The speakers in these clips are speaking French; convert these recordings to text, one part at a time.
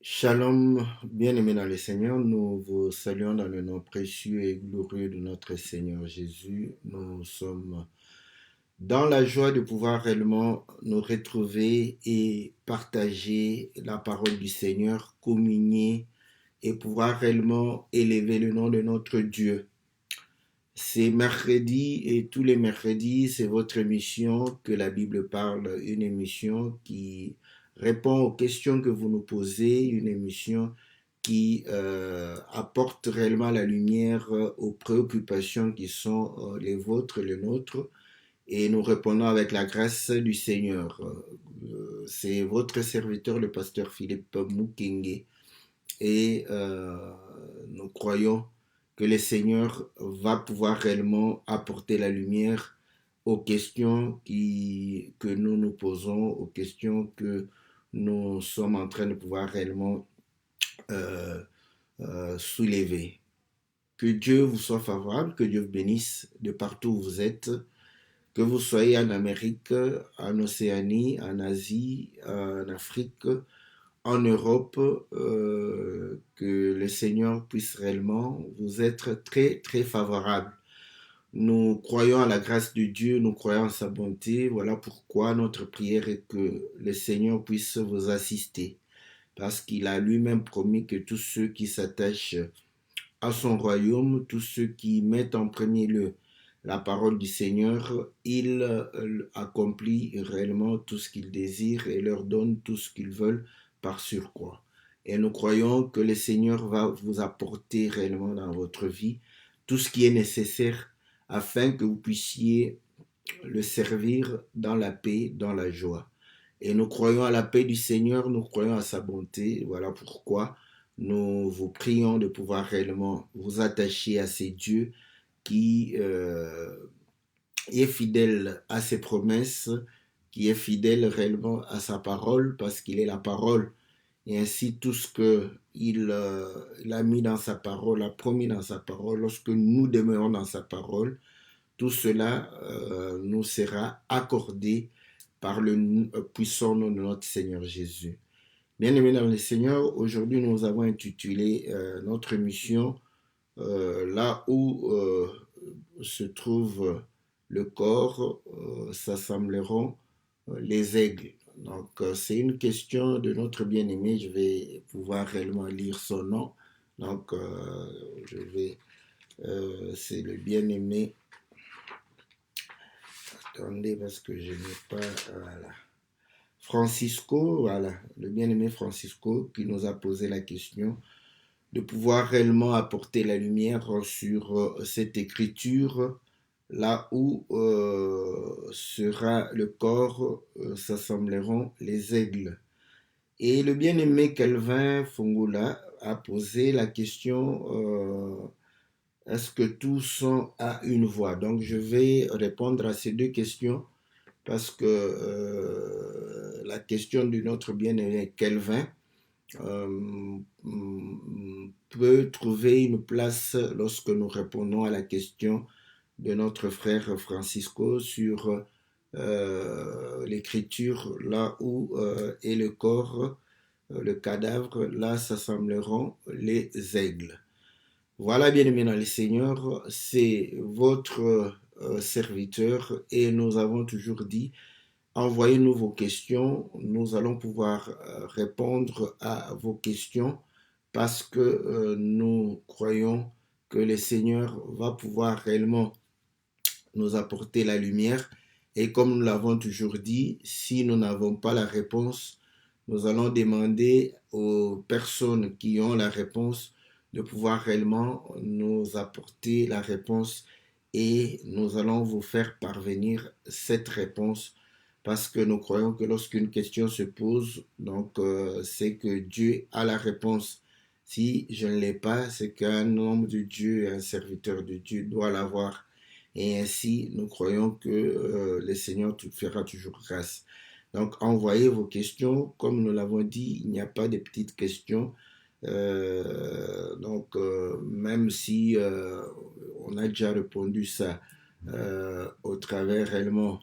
Shalom, bien-aimés dans le Seigneur, nous vous saluons dans le nom précieux et glorieux de notre Seigneur Jésus. Nous sommes dans la joie de pouvoir réellement nous retrouver et partager la parole du Seigneur, communier et pouvoir réellement élever le nom de notre Dieu. C'est mercredi et tous les mercredis, c'est votre émission que la Bible parle, une émission qui répond aux questions que vous nous posez, une émission qui apporte réellement la lumière aux préoccupations qui sont les vôtres, les nôtres, et nous répondons avec la grâce du Seigneur. C'est votre serviteur, le pasteur Philippe Mukenge, et nous croyons que le Seigneur va pouvoir réellement apporter la lumière aux questions que nous nous posons, aux questions que nous sommes en train de pouvoir réellement euh, soulever. Que Dieu vous soit favorable, que Dieu vous bénisse de partout où vous êtes, que vous soyez en Amérique, en Océanie, en Asie, en Afrique, en Europe, que le Seigneur puisse réellement vous être très, très favorable. Nous croyons à la grâce de Dieu, nous croyons à sa bonté. Voilà pourquoi notre prière est que le Seigneur puisse vous assister. Parce qu'il a lui-même promis que tous ceux qui s'attachent à son royaume, tous ceux qui mettent en premier lieu la parole du Seigneur, il accomplit réellement tout ce qu'ils désirent et leur donne tout ce qu'ils veulent par surcroît. Et nous croyons que le Seigneur va vous apporter réellement dans votre vie tout ce qui est nécessaire afin que vous puissiez le servir dans la paix, dans la joie. Et nous croyons à la paix du Seigneur, nous croyons à sa bonté. Voilà pourquoi nous vous prions de pouvoir réellement vous attacher à ces dieux qui est fidèle à ses promesses, qui est fidèle réellement à sa parole, parce qu'il est la parole. Et ainsi, tout ce qu'il a mis dans sa parole, a promis dans sa parole, lorsque nous demeurons dans sa parole, tout cela nous sera accordé par le puissant nom de notre Seigneur Jésus. Bien-aimés dans le Seigneur, aujourd'hui nous avons intitulé notre mission là où se trouve le corps, s'assembleront les aigles. Donc c'est une question de notre bien-aimé, je vais pouvoir réellement lire son nom. Donc c'est le bien-aimé. Attendez, parce que je n'ai pas. Voilà. Francisco, voilà, le bien-aimé Francisco qui nous a posé la question de pouvoir réellement apporter la lumière sur cette écriture, là où sera le corps, s'assembleront les aigles. Et le bien-aimé Calvin Fongula a posé la question est-ce que tous sont à une voix? Donc je vais répondre à ces deux questions parce que la question de notre bien-aimé Kelvin euh, peut trouver une place lorsque nous répondons à la question de notre frère Francisco sur l'écriture, là où est le corps, le cadavre, là s'assembleront les aigles. Voilà, bien-aimés dans le Seigneur, c'est votre serviteur et nous avons toujours dit envoyez-nous vos questions, nous allons pouvoir répondre à vos questions parce que nous croyons que le Seigneur va pouvoir réellement nous apporter la lumière. Et comme nous l'avons toujours dit, si nous n'avons pas la réponse, nous allons demander aux personnes qui ont la réponse de pouvoir réellement nous apporter la réponse et nous allons vous faire parvenir cette réponse parce que nous croyons que lorsqu'une question se pose, donc c'est que Dieu a la réponse. Si je ne l'ai pas, c'est qu'un homme de Dieu, un serviteur de Dieu doit l'avoir. Et ainsi, nous croyons que le Seigneur fera toujours grâce. Donc, envoyez vos questions. Comme nous l'avons dit, il n'y a pas de petites questions. Même si on a déjà répondu ça au travers réellement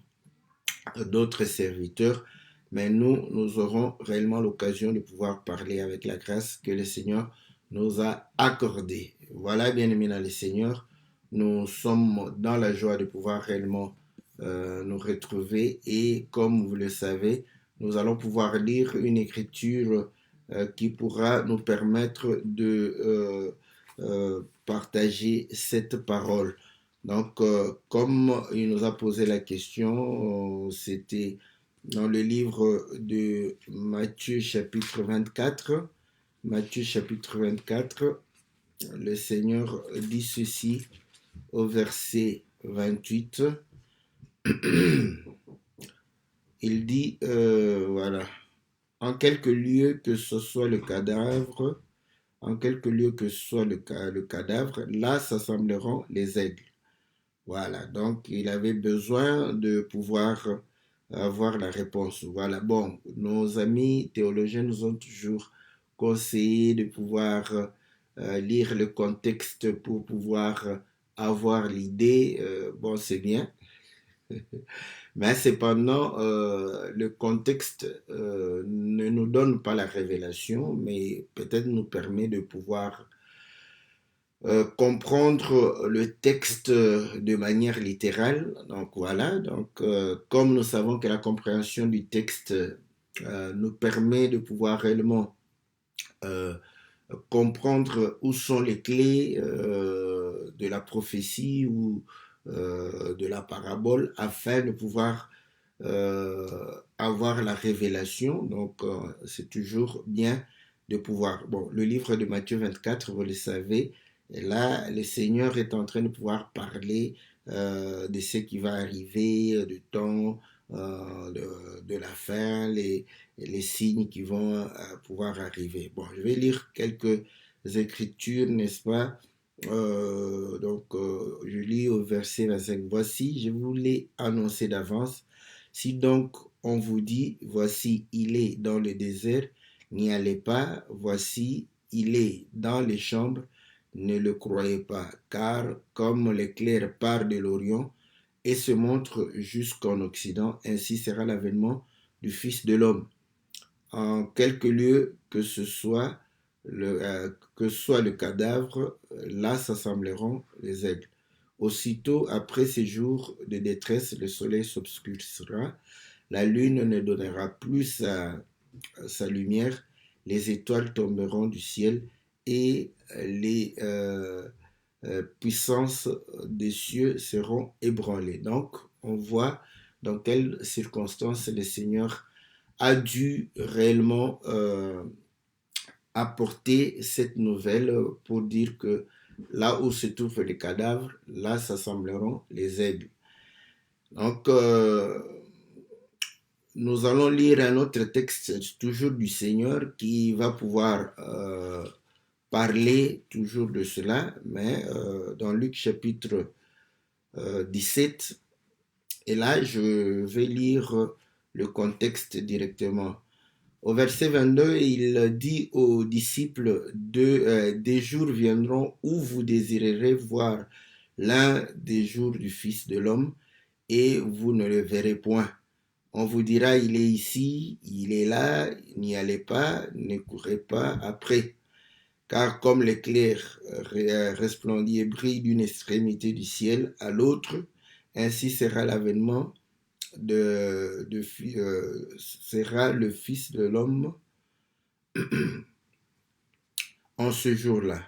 d'autres serviteurs, mais nous aurons réellement l'occasion de pouvoir parler avec la grâce que le Seigneur nous a accordée. Voilà, bien-aimés dans le Seigneur, nous sommes dans la joie de pouvoir réellement nous retrouver et comme vous le savez, nous allons pouvoir lire une écriture qui pourra nous permettre de partager cette parole. Donc, comme il nous a posé la question, c'était dans le livre de Matthieu chapitre 24. Matthieu chapitre 24, le Seigneur dit ceci au verset 28. Il dit, voilà, en quelque lieu que ce soit le cadavre, en quelque lieu que ce soit le cadavre, là s'assembleront les aigles. Voilà, donc il avait besoin de pouvoir avoir la réponse. Voilà, bon, nos amis théologiens nous ont toujours conseillé de pouvoir lire le contexte pour pouvoir avoir l'idée. Bon, c'est bien, mais cependant, le contexte ne nous donne pas la révélation, mais peut-être nous permet de pouvoir comprendre le texte de manière littérale. Donc voilà, donc comme nous savons que la compréhension du texte nous permet de pouvoir réellement euh, comprendre où sont les clés de la prophétie ou de la parabole afin de pouvoir avoir la révélation. Donc c'est toujours bien de pouvoir. Bon, le livre de Matthieu 24, vous le savez, et là, le Seigneur est en train de pouvoir parler de ce qui va arriver, du temps, de la fin, les signes qui vont pouvoir arriver. Bon, je vais lire quelques écritures, n'est-ce pas? Je lis au verset 25. Voici, je vous l'ai annoncé d'avance. Si donc on vous dit, voici, il est dans le désert, n'y allez pas, voici, il est dans les chambres, ne le croyez pas, car comme l'éclair part de l'Orient et se montre jusqu'en Occident, ainsi sera l'avènement du Fils de l'homme. En quelque lieu que soit le cadavre, là s'assembleront les aigles. Aussitôt après ces jours de détresse, le soleil s'obscurcira, la lune ne donnera plus sa lumière, les étoiles tomberont du ciel et les puissances des cieux seront ébranlées. Donc, on voit dans quelles circonstances le Seigneur a dû réellement apporter cette nouvelle pour dire que là où se trouvent les cadavres, là s'assembleront les aigles. Donc, nous allons lire un autre texte, toujours du Seigneur, qui va pouvoir parler toujours de cela, mais dans Luc chapitre 17, et là je vais lire le contexte directement. Au verset 22, il dit aux disciples, des jours viendront où vous désirerez voir l'un des jours du Fils de l'homme, et vous ne le verrez point. On vous dira, il est ici, il est là, n'y allez pas, ne courez pas après. Car comme l'éclair resplendit et brille d'une extrémité du ciel à l'autre, ainsi sera l'avènement sera le Fils de l'homme en ce jour-là.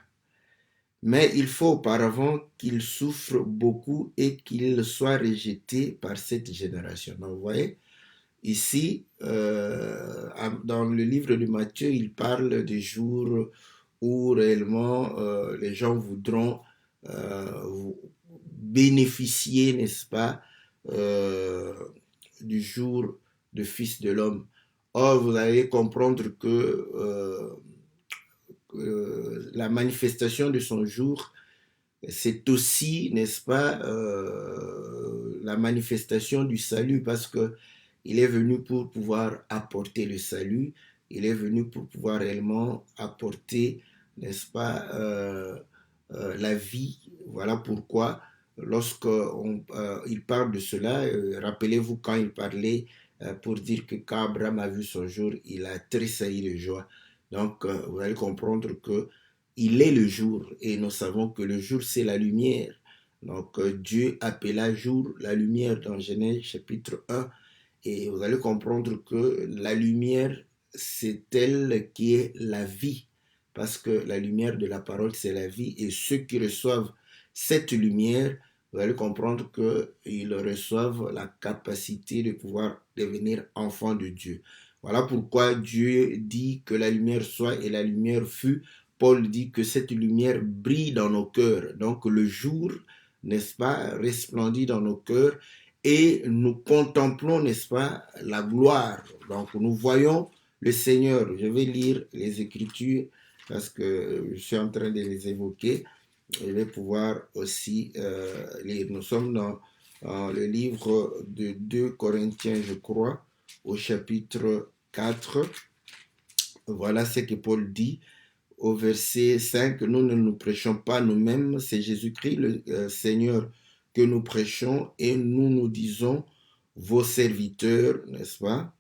Mais il faut auparavant qu'il souffre beaucoup et qu'il soit rejeté par cette génération. Donc, vous voyez, ici, dans le livre de Matthieu, il parle des jours où réellement les gens voudront bénéficier, n'est-ce pas, du jour du Fils de l'homme. Or, vous allez comprendre que la manifestation de son jour, c'est aussi, n'est-ce pas, la manifestation du salut, parce que il est venu pour pouvoir apporter le salut, il est venu pour pouvoir réellement apporter, n'est-ce pas, la vie. Voilà pourquoi, lorsqu'il parle de cela, rappelez-vous quand il parlait pour dire que quand Abraham a vu son jour, il a tressailli de joie. Donc, vous allez comprendre que il est le jour et nous savons que le jour, c'est la lumière. Donc, Dieu appela jour la lumière dans Genèse chapitre 1. Et vous allez comprendre que la lumière, c'est elle qui est la vie. Parce que la lumière de la parole, c'est la vie. Et ceux qui reçoivent cette lumière, vous allez comprendre qu'ils reçoivent la capacité de pouvoir devenir enfants de Dieu. Voilà pourquoi Dieu dit que la lumière soit et la lumière fut. Paul dit que cette lumière brille dans nos cœurs. Donc le jour, n'est-ce pas, resplendit dans nos cœurs et nous contemplons, n'est-ce pas, la gloire. Donc nous voyons le Seigneur. Je vais lire les Écritures parce que je suis en train de les évoquer. Je vais pouvoir aussi lire. Nous sommes dans le livre de 2 Corinthiens, je crois, au chapitre 4. Voilà ce que Paul dit au verset 5. Nous ne nous prêchons pas nous-mêmes, c'est Jésus-Christ, le Seigneur, que nous prêchons et nous disons vos serviteurs, n'est-ce pas,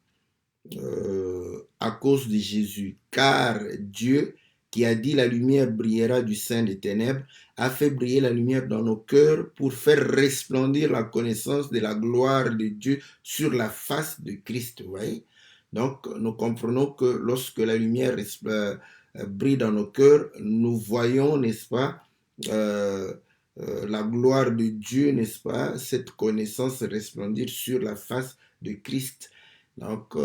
à cause de Jésus. Car Dieu, qui a dit la lumière brillera du sein des ténèbres, a fait briller la lumière dans nos cœurs pour faire resplendir la connaissance de la gloire de Dieu sur la face de Christ. Vous voyez? Donc, nous comprenons que lorsque la lumière brille dans nos cœurs, nous voyons, n'est-ce pas, la gloire de Dieu, n'est-ce pas, cette connaissance resplendir sur la face de Christ. Donc,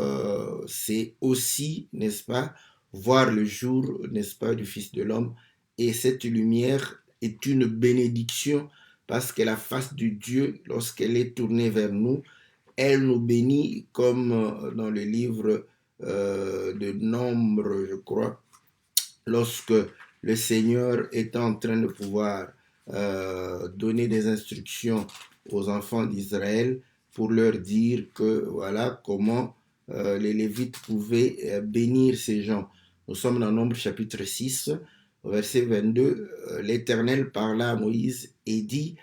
c'est aussi, n'est-ce pas, voir le jour, n'est-ce pas, du Fils de l'homme. Et cette lumière est une bénédiction parce que la face de Dieu, lorsqu'elle est tournée vers nous, elle nous bénit comme dans le livre de Nombre, je crois, lorsque le Seigneur est en train de pouvoir donner des instructions aux enfants d'Israël pour leur dire que voilà comment les Lévites pouvaient bénir ces gens. Nous sommes dans Nombre chapitre 6, verset 22. L'Éternel parla à Moïse et dit,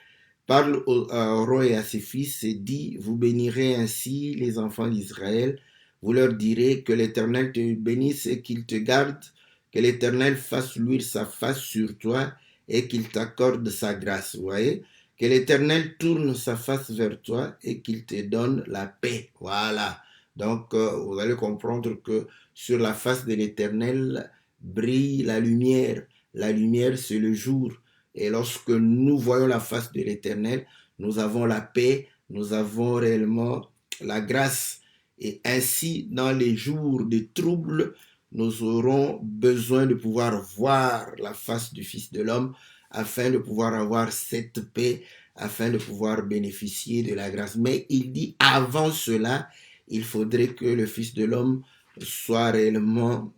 parle à Aaron et à ses fils et dit, vous bénirez ainsi les enfants d'Israël. Vous leur direz que l'Éternel te bénisse et qu'il te garde, que l'Éternel fasse luire sa face sur toi et qu'il t'accorde sa grâce. Vous voyez? Que l'Éternel tourne sa face vers toi et qu'il te donne la paix. Voilà. Donc, vous allez comprendre que sur la face de l'Éternel brille la lumière. La lumière, c'est le jour. Et lorsque nous voyons la face de l'Éternel, nous avons la paix, nous avons réellement la grâce. Et ainsi, dans les jours de troubles, nous aurons besoin de pouvoir voir la face du Fils de l'homme afin de pouvoir avoir cette paix, afin de pouvoir bénéficier de la grâce. Mais il dit, avant cela, il faudrait que le Fils de l'homme soit réellement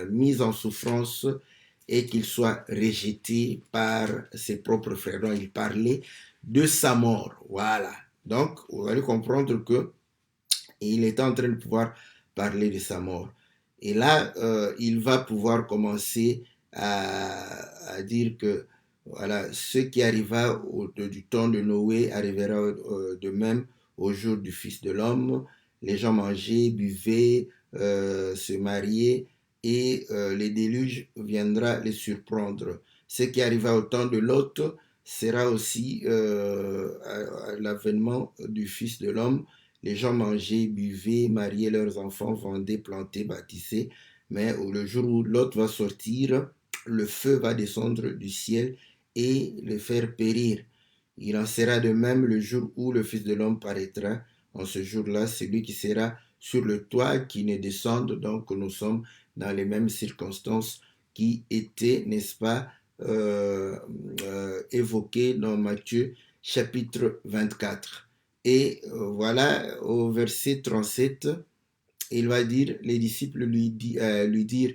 mis en souffrance et qu'il soit rejeté par ses propres frères. Donc, il parlait de sa mort. Voilà. Donc, vous allez comprendre que il est en train de pouvoir parler de sa mort. Et là, il va pouvoir commencer à dire que voilà, ce qui arriva du temps de Noé arrivera de même au jour du Fils de l'homme. Les gens mangeaient, buvaient, se mariaient et le déluge viendra les surprendre. Ce qui arriva au temps de Lot sera aussi à l'avènement du Fils de l'homme. Les gens mangeaient, buvaient, mariaient leurs enfants, vendaient, plantaient, bâtissaient. Mais le jour où Lot va sortir, le feu va descendre du ciel et le faire périr. Il en sera de même le jour où le Fils de l'homme paraîtra. En ce jour-là, celui qui sera sur le toit qui ne descende. Donc nous sommes dans les mêmes circonstances qui étaient, n'est-ce pas, évoquées dans Matthieu chapitre 24. Et voilà, au verset 37, il va dire, les disciples lui dirent,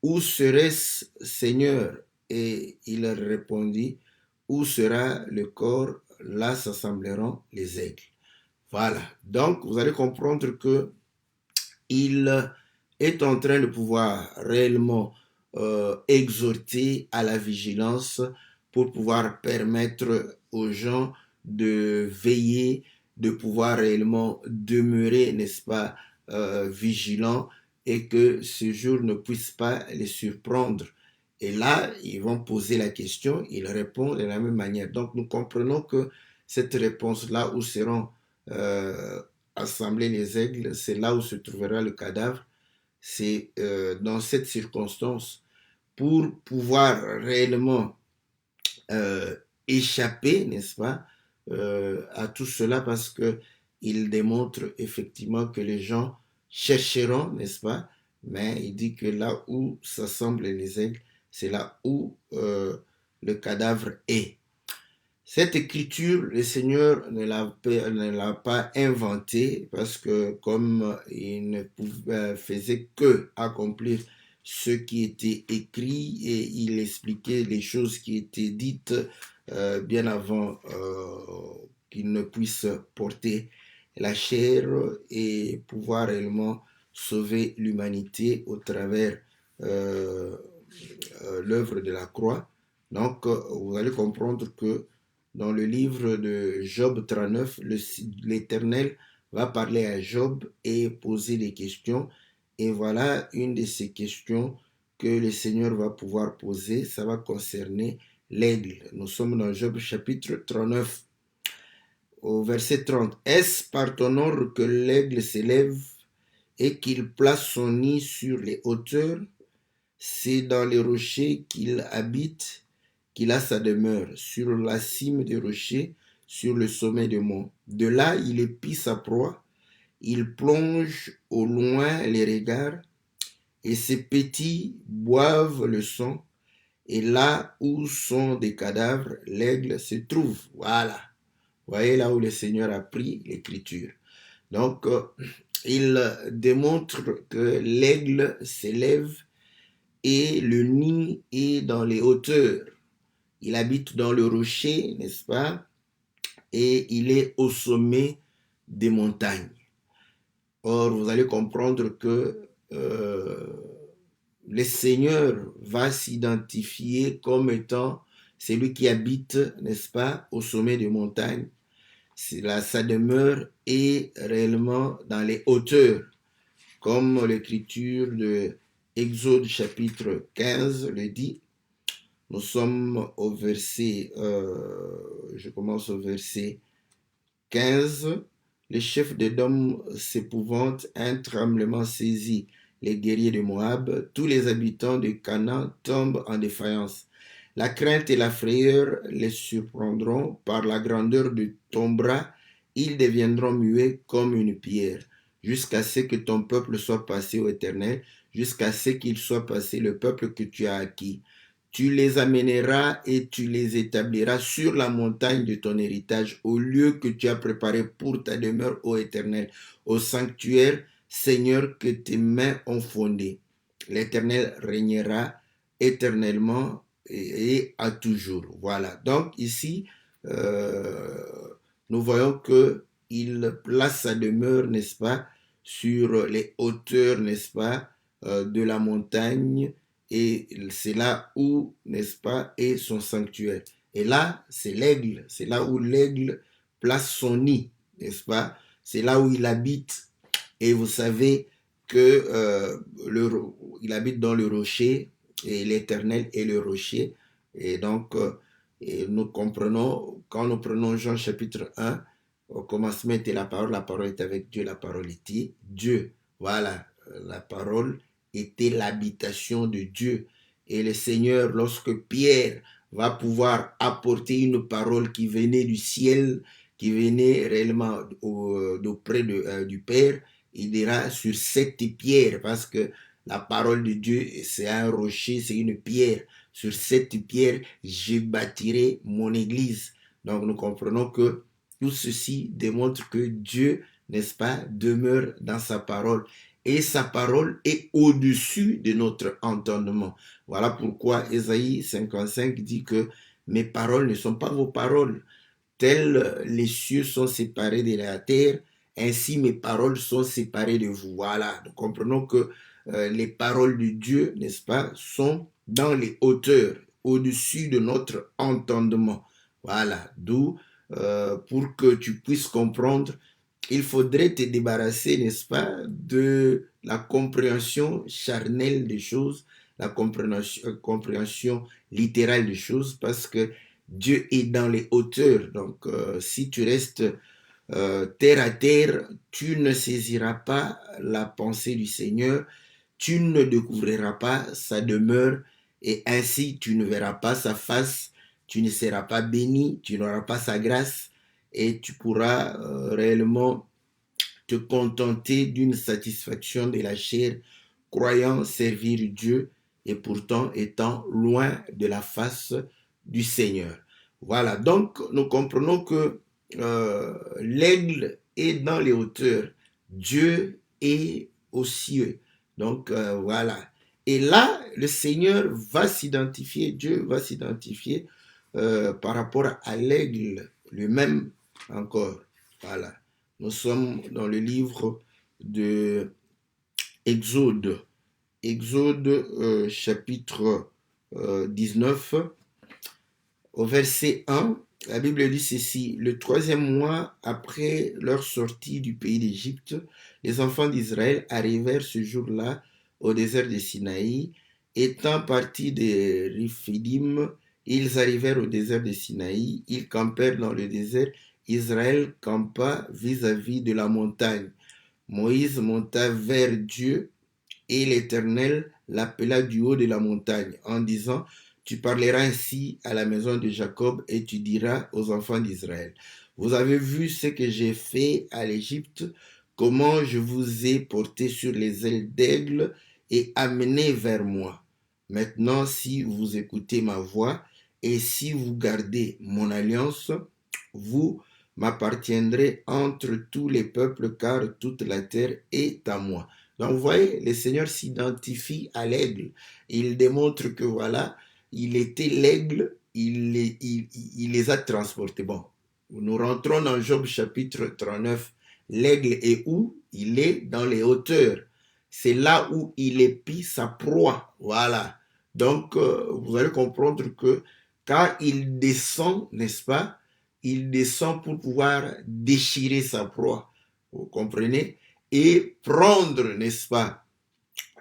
où serait-ce, Seigneur? Et il répondit, où sera le corps? Là s'assembleront les aigles. Voilà. Donc, vous allez comprendre que il est en train de pouvoir réellement exhorter à la vigilance pour pouvoir permettre aux gens de veiller de pouvoir réellement demeurer, n'est-ce pas, vigilants et que ce jour ne puisse pas les surprendre. Et là, ils vont poser la question, ils répondent de la même manière. Donc, nous comprenons que cette réponse-là, où seront assemblés les aigles, c'est là où se trouvera le cadavre. C'est dans cette circonstance, pour pouvoir réellement euh, échapper, n'est-ce pas, à tout cela, parce que il démontre effectivement que les gens chercheront, n'est-ce pas, mais il dit que là où s'assemblent les aigles, c'est là où le cadavre est. Cette écriture, le Seigneur ne l'a pas inventée parce que comme il ne faisait que accomplir ce qui était écrit et il expliquait les choses qui étaient dites bien avant qu'il ne puisse porter la chair et pouvoir réellement sauver l'humanité au travers l'œuvre de la croix. Donc, vous allez comprendre que dans le livre de Job 39, l'Éternel va parler à Job et poser des questions. Et voilà une de ces questions que le Seigneur va pouvoir poser. Ça va concerner l'aigle. Nous sommes dans Job chapitre 39, au verset 30. Est-ce par ton ordre que l'aigle s'élève et qu'il place son nid sur les hauteurs? C'est dans les rochers qu'il habite, qu'il a sa demeure, sur la cime des rochers, sur le sommet des monts. De là, il épie sa proie, il plonge au loin les regards, et ses petits boivent le sang, et là où sont des cadavres, l'aigle se trouve. Voilà. Voyez là où le Seigneur a pris l'écriture. Donc, il démontre que l'aigle s'élève et le nid est dans les hauteurs. Il habite dans le rocher, n'est-ce pas? Et il est au sommet des montagnes. Or, vous allez comprendre que le Seigneur va s'identifier comme étant celui qui habite, n'est-ce pas, au sommet des montagnes. Là, sa demeure est réellement dans les hauteurs, comme l'écriture de Exode chapitre 15 le dit. Nous sommes au verset, je commence au verset 15. Les chefs d'Édom s'épouvantent, un tremblement saisit les guerriers de Moab, tous les habitants de Canaan tombent en défaillance. La crainte et la frayeur les surprendront par la grandeur de ton bras, ils deviendront muets comme une pierre, jusqu'à ce que ton peuple soit passé au Éternel, jusqu'à ce qu'il soit passé le peuple que tu as acquis. Tu les amèneras et tu les établiras sur la montagne de ton héritage, au lieu que tu as préparé pour ta demeure, ô Éternel, au sanctuaire, Seigneur, que tes mains ont fondé. L'Éternel régnera éternellement et à toujours. Voilà. Donc ici, nous voyons que il place sa demeure, n'est-ce pas, sur les hauteurs, n'est-ce pas, de la montagne, et c'est là où, n'est-ce pas, est son sanctuaire. Et là, c'est l'aigle, c'est là où l'aigle place son nid, n'est-ce pas? C'est là où il habite. Et vous savez que il habite dans le rocher, et l'Éternel est le rocher. Et donc, et nous comprenons, quand nous prenons Jean chapitre 1, au commencement était la parole était avec Dieu, la parole était Dieu. Voilà, la parole était l'habitation de Dieu. Et le Seigneur, lorsque Pierre va pouvoir apporter une parole qui venait du ciel, qui venait réellement d'auprès du Père, il dira sur cette pierre, parce que la parole de Dieu, c'est un rocher, c'est une pierre. Sur cette pierre, je bâtirai mon église. Donc nous comprenons que tout ceci démontre que Dieu, n'est-ce pas, demeure dans sa parole. Et sa parole est au-dessus de notre entendement. Voilà pourquoi Ésaïe 55 dit que mes paroles ne sont pas vos paroles. Tels les cieux sont séparés de la terre, ainsi mes paroles sont séparées de vous. Voilà, nous comprenons que les paroles de Dieu, n'est-ce pas, sont dans les hauteurs, au-dessus de notre entendement. Voilà, d'où pour que tu puisses comprendre, il faudrait te débarrasser, n'est-ce pas, de la compréhension charnelle des choses, la compréhension littérale des choses, parce que Dieu est dans les hauteurs. Donc, si tu restes terre à terre, tu ne saisiras pas la pensée du Seigneur, tu ne découvriras pas sa demeure, et ainsi tu ne verras pas sa face, tu ne seras pas béni, tu n'auras pas sa grâce, et tu pourras réellement te contenter d'une satisfaction de la chair, croyant servir Dieu et pourtant étant loin de la face du Seigneur. Voilà, donc nous comprenons que l'aigle est dans les hauteurs, Dieu est aux cieux. Donc voilà. Et là, le Seigneur va s'identifier, Dieu va s'identifier par rapport à l'aigle lui-même encore. Voilà. Nous sommes dans le livre de Exode. Exode chapitre 19 au verset 1. La Bible dit ceci: le troisième mois après leur sortie du pays d'Égypte, les enfants d'Israël arrivèrent ce jour-là au désert de Sinaï. Étant partis de Riphidim, ils arrivèrent au désert de Sinaï. Ils campèrent dans le désert. Israël campa vis-à-vis de la montagne. Moïse monta vers Dieu et l'Éternel l'appela du haut de la montagne en disant: tu parleras ainsi à la maison de Jacob et tu diras aux enfants d'Israël: vous avez vu ce que j'ai fait à l'Égypte, comment je vous ai porté sur les ailes d'aigle et amené vers moi. Maintenant, si vous écoutez ma voix et si vous gardez mon alliance, vous m'appartiendrez entre tous les peuples, car toute la terre est à moi. Donc, vous voyez, le Seigneur s'identifie à l'aigle. Il démontre que voilà, il était l'aigle, il les a transportés. Bon, nous rentrons dans Job chapitre 39. L'aigle est où? Il est dans les hauteurs. C'est là où il épie sa proie. Voilà. Donc, vous allez comprendre que quand il descend, n'est-ce pas, il descend pour pouvoir déchirer sa proie. Vous comprenez? Et prendre, n'est-ce pas,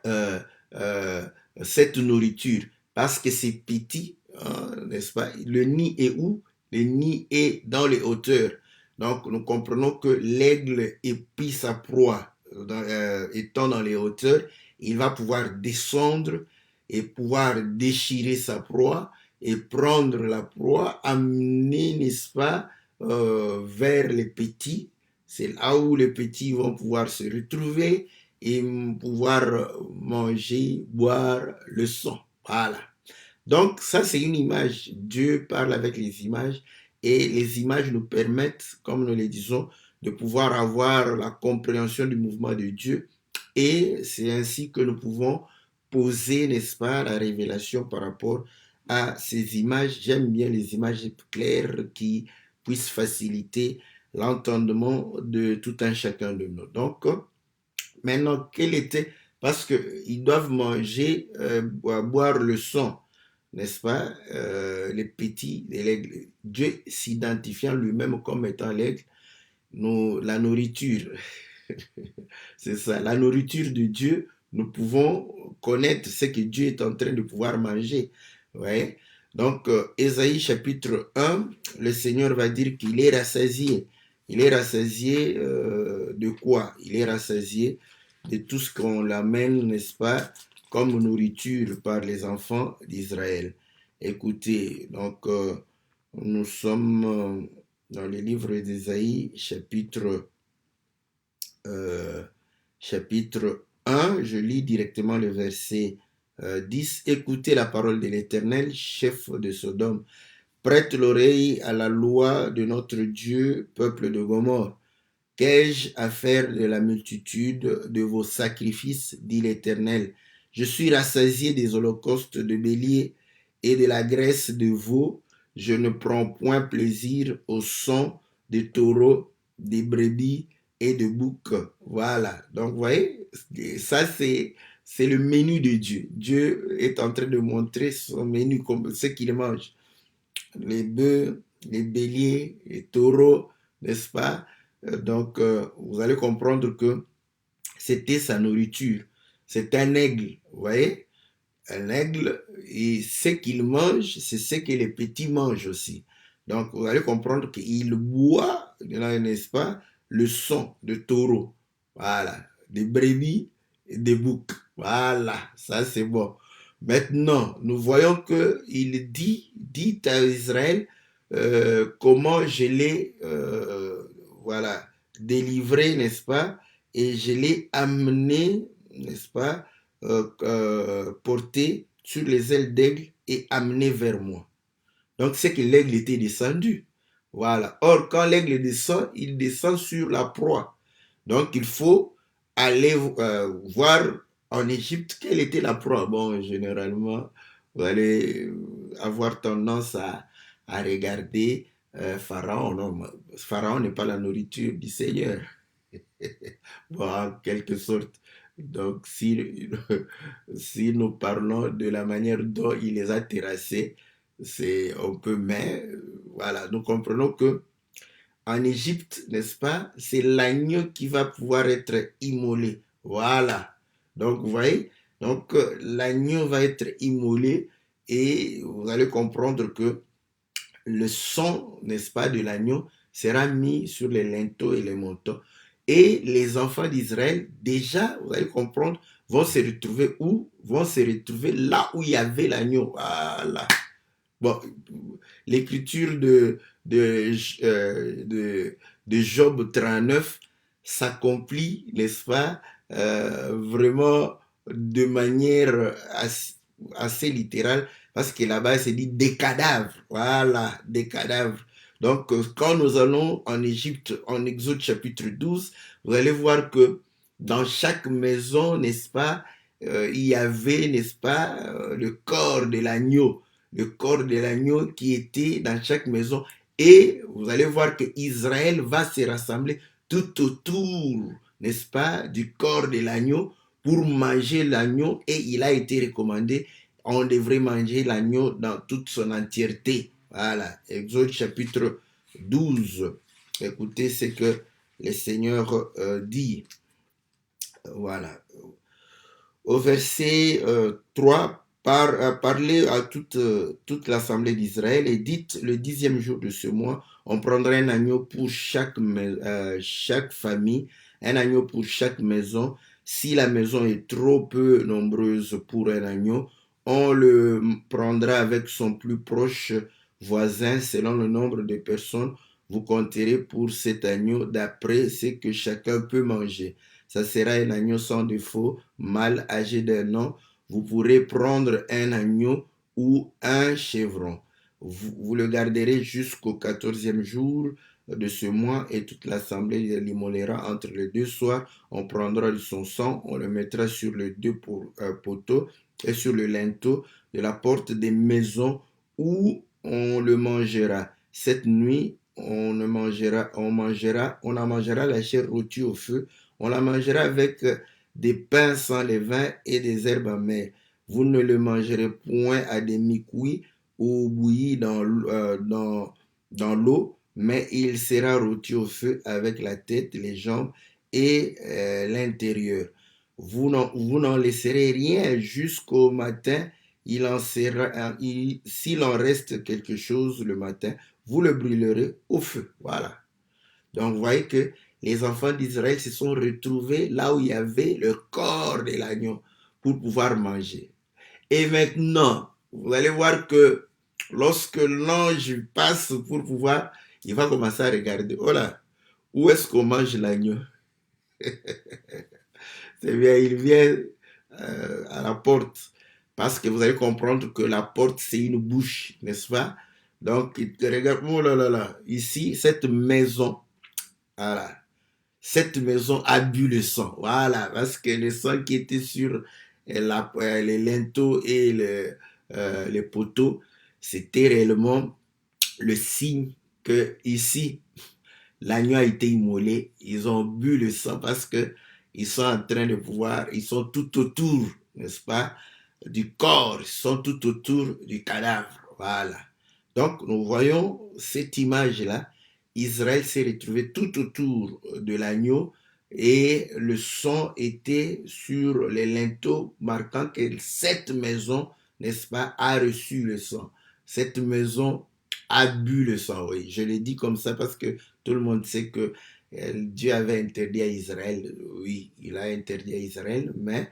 euh, euh, cette nourriture, parce que c'est petit, hein, n'est-ce pas? Le nid est où? Le nid est dans les hauteurs. Donc, nous comprenons que l'aigle épie sa proie étant dans les hauteurs. Il va pouvoir descendre et pouvoir déchirer sa proie et prendre la proie, amener, n'est-ce pas, vers les petits. C'est là où les petits vont pouvoir se retrouver et pouvoir manger, boire le sang. Voilà. Donc, ça, c'est une image. Dieu parle avec les images et les images nous permettent, comme nous le disons, de pouvoir avoir la compréhension du mouvement de Dieu et c'est ainsi que nous pouvons poser, n'est-ce pas, la révélation par rapport à ces images. J'aime bien les images claires qui puissent faciliter l'entendement de tout un chacun de nous. Donc, maintenant, quel était, parce qu'ils doivent manger, boire le sang, n'est-ce pas, les petits, l'aigle. Dieu s'identifiant lui-même comme étant l'aigle, la nourriture, c'est ça, la nourriture de Dieu, nous pouvons connaître ce que Dieu est en train de pouvoir manger. Ouais. Donc, Ésaïe chapitre 1, le Seigneur va dire qu'il est rassasié. Il est rassasié de quoi? Il est rassasié de tout ce qu'on l'amène, n'est-ce pas, comme nourriture par les enfants d'Israël. Écoutez, donc, nous sommes dans le livre d'Ésaïe, chapitre 1, je lis directement le verset 10. Écoutez la parole de l'Éternel, chef de Sodome. Prête l'oreille à la loi de notre Dieu, peuple de Gomorrhe. Qu'ai-je à faire de la multitude de vos sacrifices, dit l'Éternel? Je suis rassasié des holocaustes de bélier et de la graisse de veau. Je ne prends point plaisir au sang des taureaux, des brebis et de boucs. Voilà. Donc, vous voyez, ça c'est le menu de Dieu. Dieu est en train de montrer son menu, comme ce qu'il mange. Les bœufs, les béliers, les taureaux, n'est-ce pas? Vous allez comprendre que c'était sa nourriture. C'est un aigle, vous voyez? Un aigle, et ce qu'il mange, c'est ce que les petits mangent aussi. Donc, vous allez comprendre qu'il boit, n'est-ce pas, le sang de taureau. Voilà. Des brebis et des boucs. Voilà. Ça, c'est bon. Maintenant, nous voyons qu'il dit à Israël comment je l'ai voilà, délivré, n'est-ce pas, et je l'ai amené, n'est-ce pas, porté sur les ailes d'aigle et amené vers moi. Donc, c'est que l'aigle était descendu. Voilà. Or, quand l'aigle descend, il descend sur la proie. Donc, il faut aller voir en Égypte quelle était la proie. Bon, généralement, vous allez avoir tendance à regarder Pharaon. Non, Pharaon n'est pas la nourriture du Seigneur. Bon, en quelque sorte. Donc, si, si nous parlons de la manière dont il les a terrassés, c'est un peu, mais voilà, nous comprenons que en Égypte, n'est-ce pas, c'est l'agneau qui va pouvoir être immolé. Voilà. Donc, vous voyez, donc l'agneau va être immolé et vous allez comprendre que le sang, n'est-ce pas, de l'agneau sera mis sur les linteaux et les manteaux. Et les enfants d'Israël, déjà, vous allez comprendre, vont se retrouver où? Vont se retrouver là où il y avait l'agneau. Voilà. Bon, l'écriture de Job 39 s'accomplit, n'est-ce pas, vraiment de manière assez littérale, parce que là-bas, c'est dit des cadavres. Voilà, des cadavres. Donc, quand nous allons en Égypte, en Exode chapitre 12, vous allez voir que dans chaque maison, n'est-ce pas, il y avait, n'est-ce pas, le corps de l'agneau, le corps de l'agneau qui était dans chaque maison. Et vous allez voir que Israël va se rassembler tout autour, n'est-ce pas, du corps de l'agneau pour manger l'agneau. Et il a été recommandé, on devrait manger l'agneau dans toute son entièreté. Voilà, Exode chapitre 12. Écoutez ce que le Seigneur dit. Voilà. Au verset 3, parlez à toute l'assemblée d'Israël et dites le 10e jour de ce mois, on prendra un agneau pour chaque famille, un agneau pour chaque maison. Si la maison est trop peu nombreuse pour un agneau, on le prendra avec son plus proche voisin selon le nombre de personnes. Vous compterez pour cet agneau d'après ce que chacun peut manger. Ça sera un agneau sans défaut, mâle âgé d'un an. Vous pourrez prendre un agneau ou un chèvron. Vous le garderez jusqu'au 14e jour de ce mois et toute l'assemblée l'immolera entre les deux soirs. On prendra de son sang, on le mettra sur les deux poteaux et sur le linteau de la porte des maisons où on le mangera. Cette nuit, on en mangera la chair rôtie au feu. On la mangera avec des pains sans levain et des herbes amères. Vous ne le mangerez point à demi-cuit ou bouilli dans l'eau, mais il sera rôti au feu avec la tête, les jambes et l'intérieur. Vous n'en laisserez rien jusqu'au matin. S'il en reste quelque chose le matin, vous le brûlerez au feu. Voilà. Donc, vous voyez que les enfants d'Israël se sont retrouvés là où il y avait le corps de l'agneau pour pouvoir manger. Et maintenant, vous allez voir que lorsque l'ange passe pour pouvoir, il va commencer à regarder. Oh là, où est-ce qu'on mange l'agneau? C'est bien, il vient à la porte. Parce que vous allez comprendre que la porte, c'est une bouche, n'est-ce pas? Donc, il te regarde. Oh là là là. Ici, cette maison, voilà. Cette maison a bu le sang. Voilà, parce que le sang qui était sur les linteaux et les poteaux, c'était réellement le signe que ici, l'agneau a été immolé. Ils ont bu le sang parce que ils sont en train de pouvoir, ils sont tout autour, n'est-ce pas, du corps, ils sont tout autour du cadavre. Voilà. Donc, nous voyons cette image-là. Israël s'est retrouvé tout autour de l'agneau et le sang était sur les linteaux, marquant que cette maison, n'est-ce pas, a reçu le sang. Cette maison a bu le sang, oui. Je l'ai dit comme ça parce que tout le monde sait que Dieu avait interdit à Israël, oui, il a interdit à Israël, mais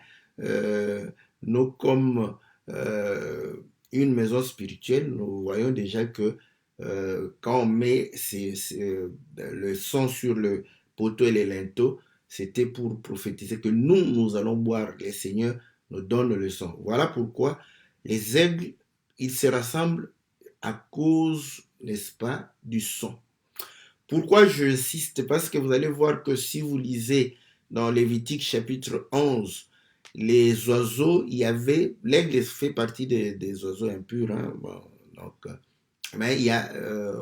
nous, comme une maison spirituelle, nous voyons déjà que quand on met le sang sur le poteau et les linteaux, c'était pour prophétiser que nous allons boire. Les seigneurs nous donnent le sang. Voilà pourquoi les aigles, ils se rassemblent à cause, n'est-ce pas, du sang. Pourquoi j'insiste? Parce que vous allez voir que si vous lisez dans Lévitique chapitre 11, les oiseaux, il y avait, l'aigle fait partie des oiseaux impurs, hein, bon, donc, mais il y a,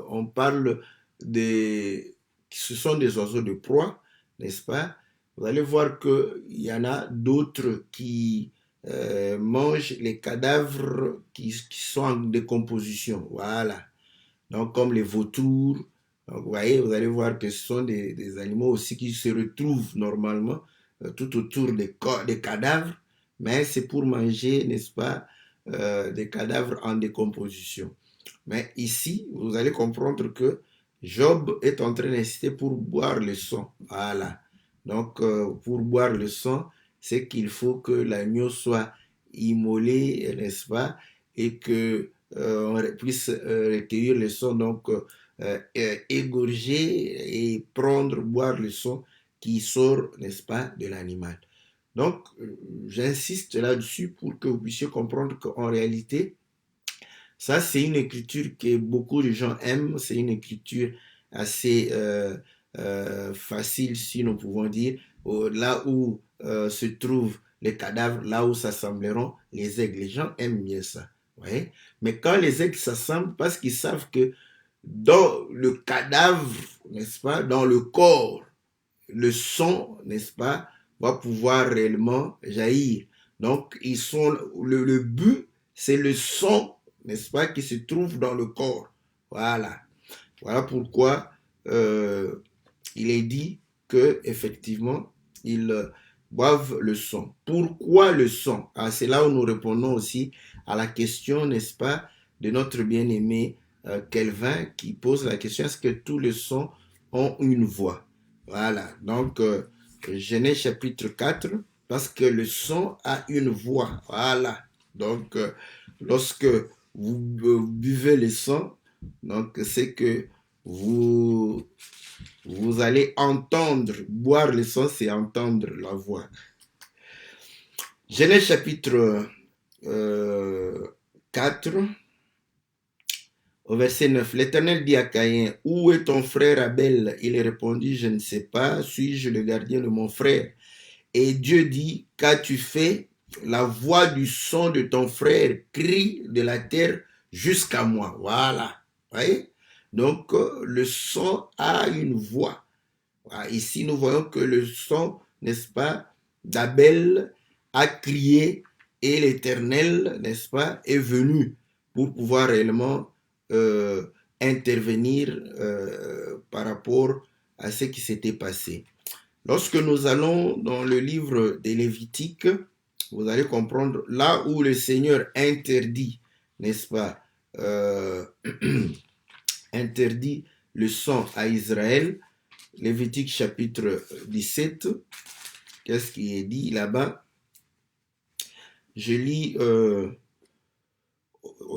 on parle de, ce sont des oiseaux de proie, n'est-ce pas? Vous allez voir qu'il y en a d'autres qui mangent les cadavres qui sont en décomposition, voilà. Donc, comme les vautours. Donc, vous voyez, vous allez voir que ce sont des animaux aussi qui se retrouvent normalement tout autour des cadavres, mais c'est pour manger, n'est-ce pas, des cadavres en décomposition. Mais ici, vous allez comprendre que Job est en train d'insister pour boire le sang. Voilà. Donc, pour boire le sang, c'est qu'il faut que l'agneau soit immolé, n'est-ce pas, et que on puisse recueillir le sang, donc égorger et prendre, boire le sang qui sort, n'est-ce pas, de l'animal. Donc, j'insiste là-dessus pour que vous puissiez comprendre qu'en réalité, ça, c'est une écriture que beaucoup de gens aiment. C'est une écriture assez facile, si nous pouvons dire. Là où se trouvent les cadavres, là où s'assembleront les aigles. Les gens aiment bien ça. Ouais. Mais quand les aigles s'assemblent, parce qu'ils savent que dans le cadavre, n'est-ce pas, dans le corps, le sang, n'est-ce pas, va pouvoir réellement jaillir. Donc, ils sont, le but, c'est le sang, n'est-ce pas, qui se trouve dans le corps. Voilà. Voilà pourquoi il est dit que effectivement ils boivent le sang. Pourquoi le sang? Ah, c'est là où nous répondons aussi à la question, n'est-ce pas, de notre bien-aimé Kelvin qui pose la question, est-ce que tous les sons ont une voix? Voilà. Donc, Genèse chapitre 4, parce que le son a une voix. Voilà. Donc, lorsque vous buvez le sang, donc c'est que vous, vous allez entendre, boire le sang, c'est entendre la voix. Genèse chapitre 4, au verset 9. L'Éternel dit à Caïn, où est ton frère Abel? Il répondit, je ne sais pas, suis-je le gardien de mon frère? Et Dieu dit, qu'as-tu fait? La voix du son de ton frère crie de la terre jusqu'à moi. Voilà. Vous voyez? Donc, le son a une voix. Voilà. Ici, nous voyons que le son, n'est-ce pas, d'Abel a crié et l'Éternel, n'est-ce pas, est venu pour pouvoir réellement intervenir par rapport à ce qui s'était passé. Lorsque nous allons dans le livre des Lévitiques, vous allez comprendre là où le Seigneur interdit, n'est-ce pas, interdit le sang à Israël. Lévitique chapitre 17, qu'est-ce qui est dit là-bas? Je lis,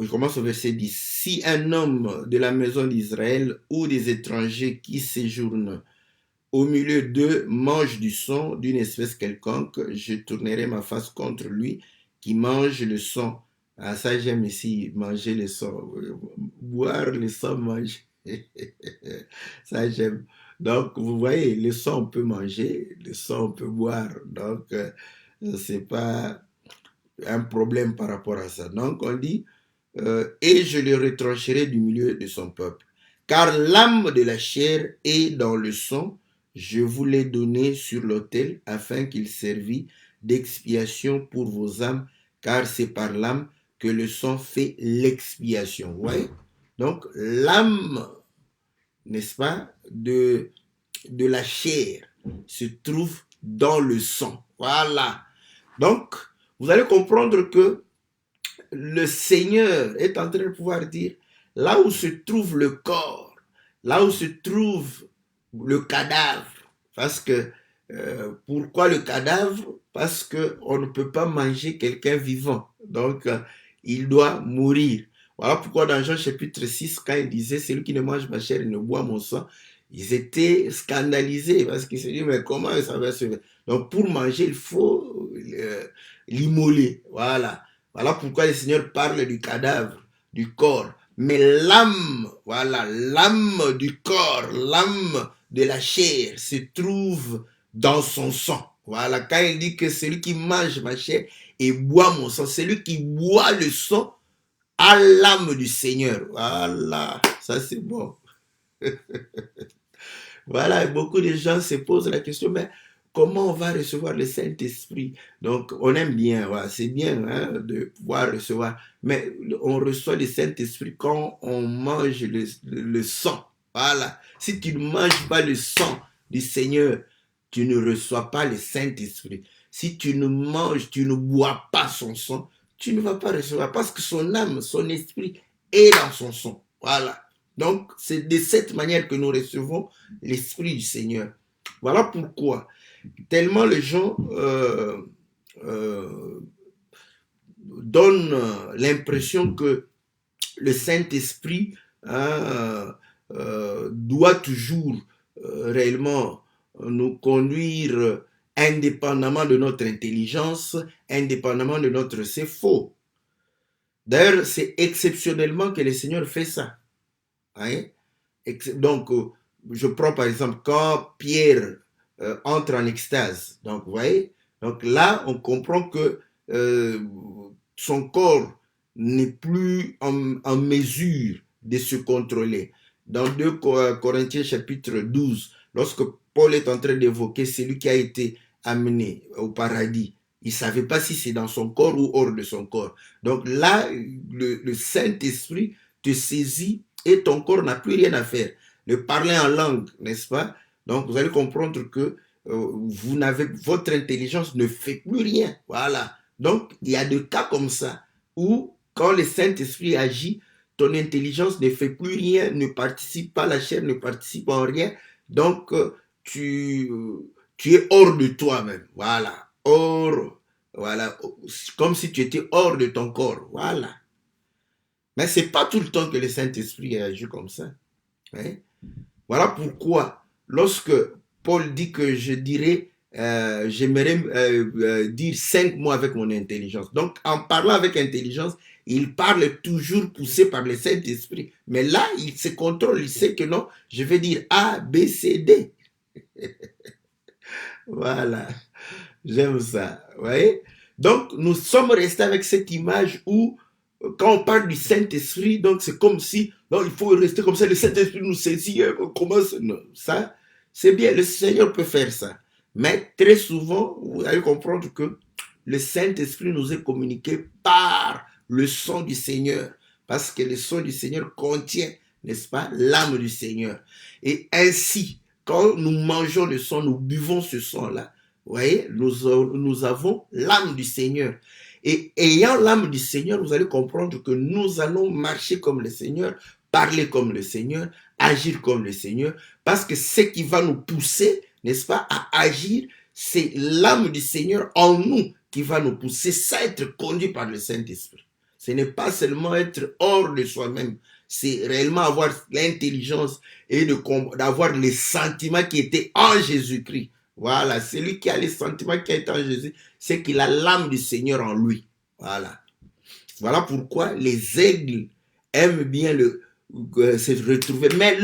je commence au verset 10. Si un homme de la maison d'Israël ou des étrangers qui séjournent au milieu d'eux mange du sang d'une espèce quelconque, je tournerai ma face contre lui qui mange le sang. Ah, ça j'aime ici, manger le sang. Boire le sang, manger. Ça j'aime. Donc, vous voyez, le sang on peut manger, le sang on peut boire. Donc, c'est pas un problème par rapport à ça. Donc, on dit, et je le retrancherai du milieu de son peuple. Car l'âme de la chair est dans le sang, je vous l'ai donné sur l'autel afin qu'il servît d'expiation pour vos âmes, car c'est par l'âme que le sang fait l'expiation. Vous voyez? Donc, l'âme, n'est-ce pas, de la chair se trouve dans le sang. Voilà. Donc, vous allez comprendre que le Seigneur est en train de pouvoir dire, là où se trouve le corps, là où se trouve le cadavre, parce que, pourquoi le cadavre? Parce qu'on ne peut pas manger quelqu'un vivant. Donc, il doit mourir. Voilà pourquoi dans Jean chapitre 6, quand il disait, celui qui ne mange ma chair et ne boit mon sang, ils étaient scandalisés parce qu'ils se disaient, mais comment ça va se faire? Donc, pour manger, il faut l'immoler. Voilà. Voilà pourquoi le Seigneur parle du cadavre, du corps. Mais l'âme, voilà, l'âme du corps, l'âme de la chair se trouve dans son sang. Voilà, quand il dit que celui qui mange ma chair et boit mon sang, celui qui boit le sang a l'âme du Seigneur. Voilà, ça c'est bon. Voilà, beaucoup de gens se posent la question, mais comment on va recevoir le Saint-Esprit? Donc, on aime bien, voilà, c'est bien hein, de pouvoir recevoir, mais on reçoit le Saint-Esprit quand on mange le sang. Voilà, si tu ne manges pas le sang du Seigneur, tu ne reçois pas le Saint-Esprit. Si tu ne manges, tu ne bois pas son sang, tu ne vas pas recevoir, parce que son âme, son esprit est dans son sang. Voilà. Donc, c'est de cette manière que nous recevons l'Esprit du Seigneur. Voilà pourquoi, tellement les gens euh, donnent l'impression que le Saint-Esprit doit toujours réellement nous conduire indépendamment de notre intelligence, indépendamment de notre... C'est faux. D'ailleurs, c'est exceptionnellement que le Seigneur fait ça. Hein? Donc, je prends par exemple quand Pierre entre en extase. Donc, vous voyez, donc là, on comprend que son corps n'est plus en mesure de se contrôler. Dans 2 Corinthiens chapitre 12, lorsque Paul est en train d'évoquer celui qui a été amené au paradis, il ne savait pas si c'est dans son corps ou hors de son corps. Donc là, le Saint-Esprit te saisit et ton corps n'a plus rien à faire. Le parler en langue, n'est-ce pas? Donc vous allez comprendre que vous n'avez, votre intelligence ne fait plus rien. Voilà. Donc il y a des cas comme ça où quand le Saint-Esprit agit, ton intelligence ne fait plus rien, ne participe pas, la chair ne participe en rien. Donc tu es hors de toi-même. Voilà. Hors, voilà. Comme si tu étais hors de ton corps. Voilà. Mais ce n'est pas tout le temps que le Saint-Esprit agit comme ça. Hein? Voilà pourquoi, lorsque Paul dit que je dirais, j'aimerais dire 5 mots avec mon intelligence. Donc, en parlant avec intelligence, il parle toujours poussé par le Saint-Esprit. Mais là, il se contrôle, il sait que non, je vais dire A, B, C, D. Voilà, j'aime ça. Vous voyez? Donc, nous sommes restés avec cette image où quand on parle du Saint-Esprit, donc c'est comme si, non, il faut rester comme ça, le Saint-Esprit nous saisit, comment ça, c'est bien, le Seigneur peut faire ça. Mais très souvent, vous allez comprendre que le Saint-Esprit nous est communiqué par le sang du Seigneur, parce que le sang du Seigneur contient, n'est-ce pas, l'âme du Seigneur. Et ainsi, quand nous mangeons le sang, nous buvons ce sang-là, vous voyez, nous avons l'âme du Seigneur. Et ayant l'âme du Seigneur, vous allez comprendre que nous allons marcher comme le Seigneur, parler comme le Seigneur, agir comme le Seigneur, parce que ce qui va nous pousser, n'est-ce pas, à agir, c'est l'âme du Seigneur en nous qui va nous pousser, ça être conduit par le Saint-Esprit. Ce n'est pas seulement être hors de soi-même, c'est réellement avoir l'intelligence et d'avoir les sentiments qui étaient en Jésus-Christ. Voilà, celui qui a les sentiments qui est en Jésus, c'est qu'il a l'âme du Seigneur en lui. Voilà. Voilà pourquoi les aigles aiment bien se retrouver. Mais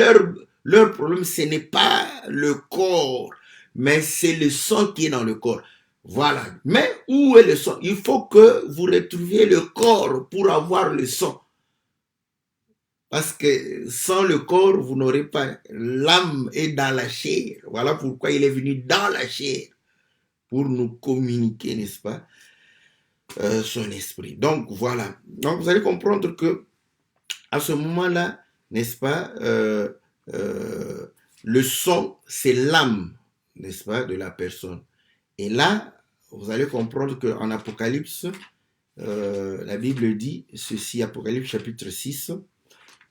leur problème, ce n'est pas le corps, mais c'est le sang qui est dans le corps. Voilà. Mais où est le sang? Il faut que vous retrouviez le corps pour avoir le sang. Parce que sans le corps, vous n'aurez pas. L'âme est dans la chair. Voilà pourquoi il est venu dans la chair. Pour nous communiquer, n'est-ce pas, son esprit. Donc, voilà. Donc, vous allez comprendre que À ce moment-là, n'est-ce pas, le son, c'est l'âme, n'est-ce pas, de la personne. Et là, vous allez comprendre qu'en Apocalypse, la Bible dit ceci, Apocalypse chapitre 6.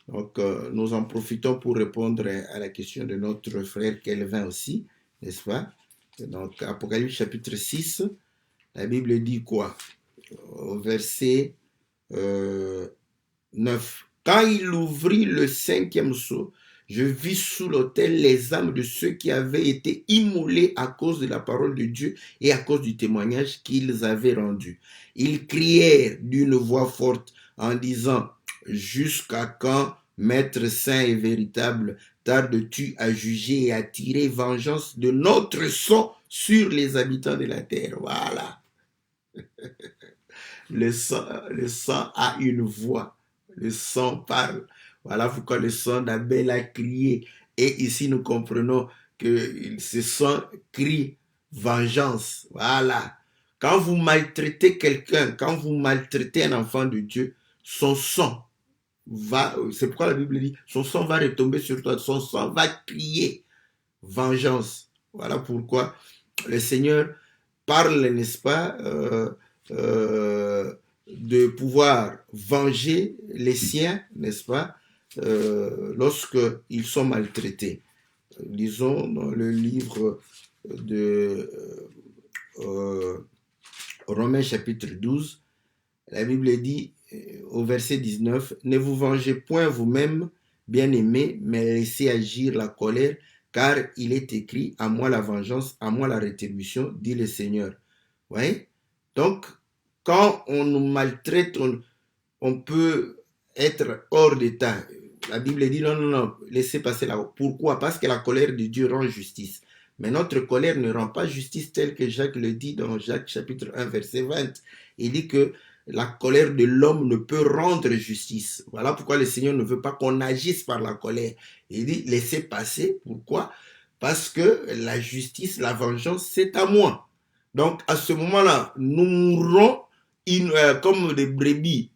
Donc, nous en profitons pour répondre à la question de notre frère Kelvin aussi, n'est-ce pas? Donc, Apocalypse chapitre 6, la Bible dit quoi? Au verset 9. Quand il ouvrit le 5e sceau, je vis sous l'autel les âmes de ceux qui avaient été immolés à cause de la parole de Dieu et à cause du témoignage qu'ils avaient rendu. Ils crièrent d'une voix forte en disant, jusqu'à quand, Maître saint et véritable, tardes-tu à juger et à tirer vengeance de notre sang sur les habitants de la terre? Voilà. Le sang a une voix. Le sang parle. Voilà pourquoi le sang d'Abel a crié. Et ici, nous comprenons que ce sang crie vengeance. Voilà. Quand vous maltraitez quelqu'un, quand vous maltraitez un enfant de Dieu, son sang va, c'est pourquoi la Bible dit, son sang va retomber sur toi, son sang va crier vengeance. Voilà pourquoi le Seigneur parle, n'est-ce pas, de pouvoir venger les siens, n'est-ce pas, lorsqu'ils sont maltraités. Lisons dans le livre de Romains chapitre 12, la Bible dit au verset 19, « Ne vous vengez point vous-même, bien-aimés, mais laissez agir la colère, car il est écrit, à moi la vengeance, à moi la rétribution, dit le Seigneur. » Vous voyez? Donc, quand on nous maltraite, on peut être hors d'état. La Bible dit non, non, non, laissez passer là. Pourquoi? Parce que la colère de Dieu rend justice. Mais notre colère ne rend pas justice tel que Jacques le dit dans Jacques chapitre 1 verset 20. Il dit que la colère de l'homme ne peut rendre justice. Voilà pourquoi le Seigneur ne veut pas qu'on agisse par la colère. Il dit laissez passer. Pourquoi? Parce que la justice, la vengeance, c'est à moi. Donc à ce moment-là, nous mourrons comme des brebis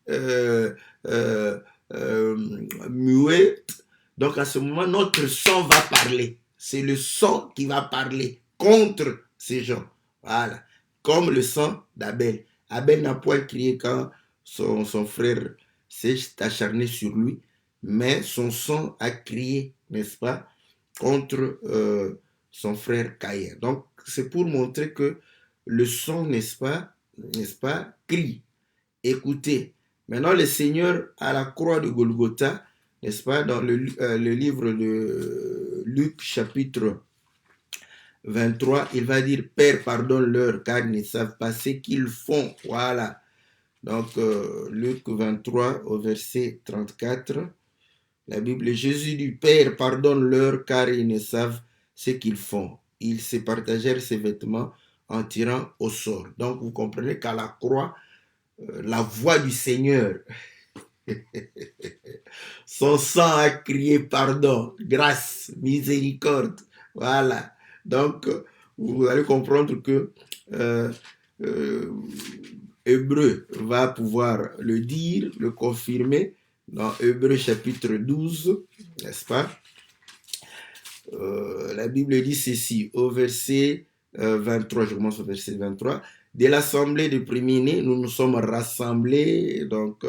muettes. Donc à ce moment, notre sang va parler. C'est le sang qui va parler contre ces gens. Voilà. Comme le sang d'Abel. Abel n'a point crié quand son frère s'est acharné sur lui, mais son sang a crié, n'est-ce pas, contre son frère Caïn. Donc c'est pour montrer que le sang, n'est-ce pas, crie. Écoutez. Maintenant, le Seigneur à la croix de Golgotha, n'est-ce pas, dans le livre de Luc chapitre 23, il va dire, Père, pardonne-leur, car ils ne savent pas ce qu'ils font. Voilà. Donc, Luc 23 au verset 34, la Bible, Jésus dit, Père, pardonne-leur, car ils ne savent ce qu'ils font. Ils se partagèrent ses vêtements en tirant au sort. Donc, vous comprenez qu'à la croix, la voix du Seigneur, son sang a crié pardon, grâce, miséricorde. Voilà. Donc, vous allez comprendre que Hébreu va pouvoir le dire, le confirmer dans Hébreu chapitre 12, n'est-ce pas? La Bible dit ceci, au verset 23, je commence au verset 23, de l'assemblée de premiers-nés, nous nous sommes rassemblés, donc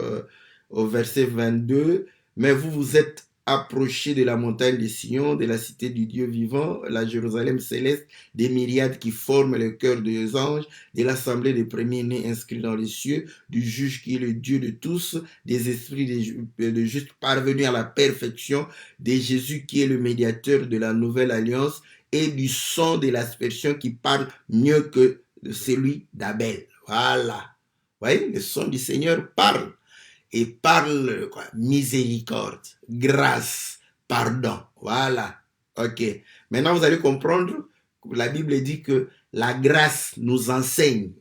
au verset 22, mais vous vous êtes approchés de la montagne de Sion, de la cité du Dieu vivant, la Jérusalem céleste, des myriades qui forment le cœur des anges, de l'assemblée des premiers-nés inscrits dans les cieux, du juge qui est le Dieu de tous, des esprits de justes parvenus à la perfection, de Jésus qui est le médiateur de la nouvelle alliance, et du sang de l'aspersion qui parle mieux que celui d'Abel. Voilà. Vous voyez, le sang du Seigneur parle. Et parle quoi, miséricorde, grâce, pardon. Voilà. Ok. Maintenant, vous allez comprendre que la Bible dit que la grâce nous enseigne.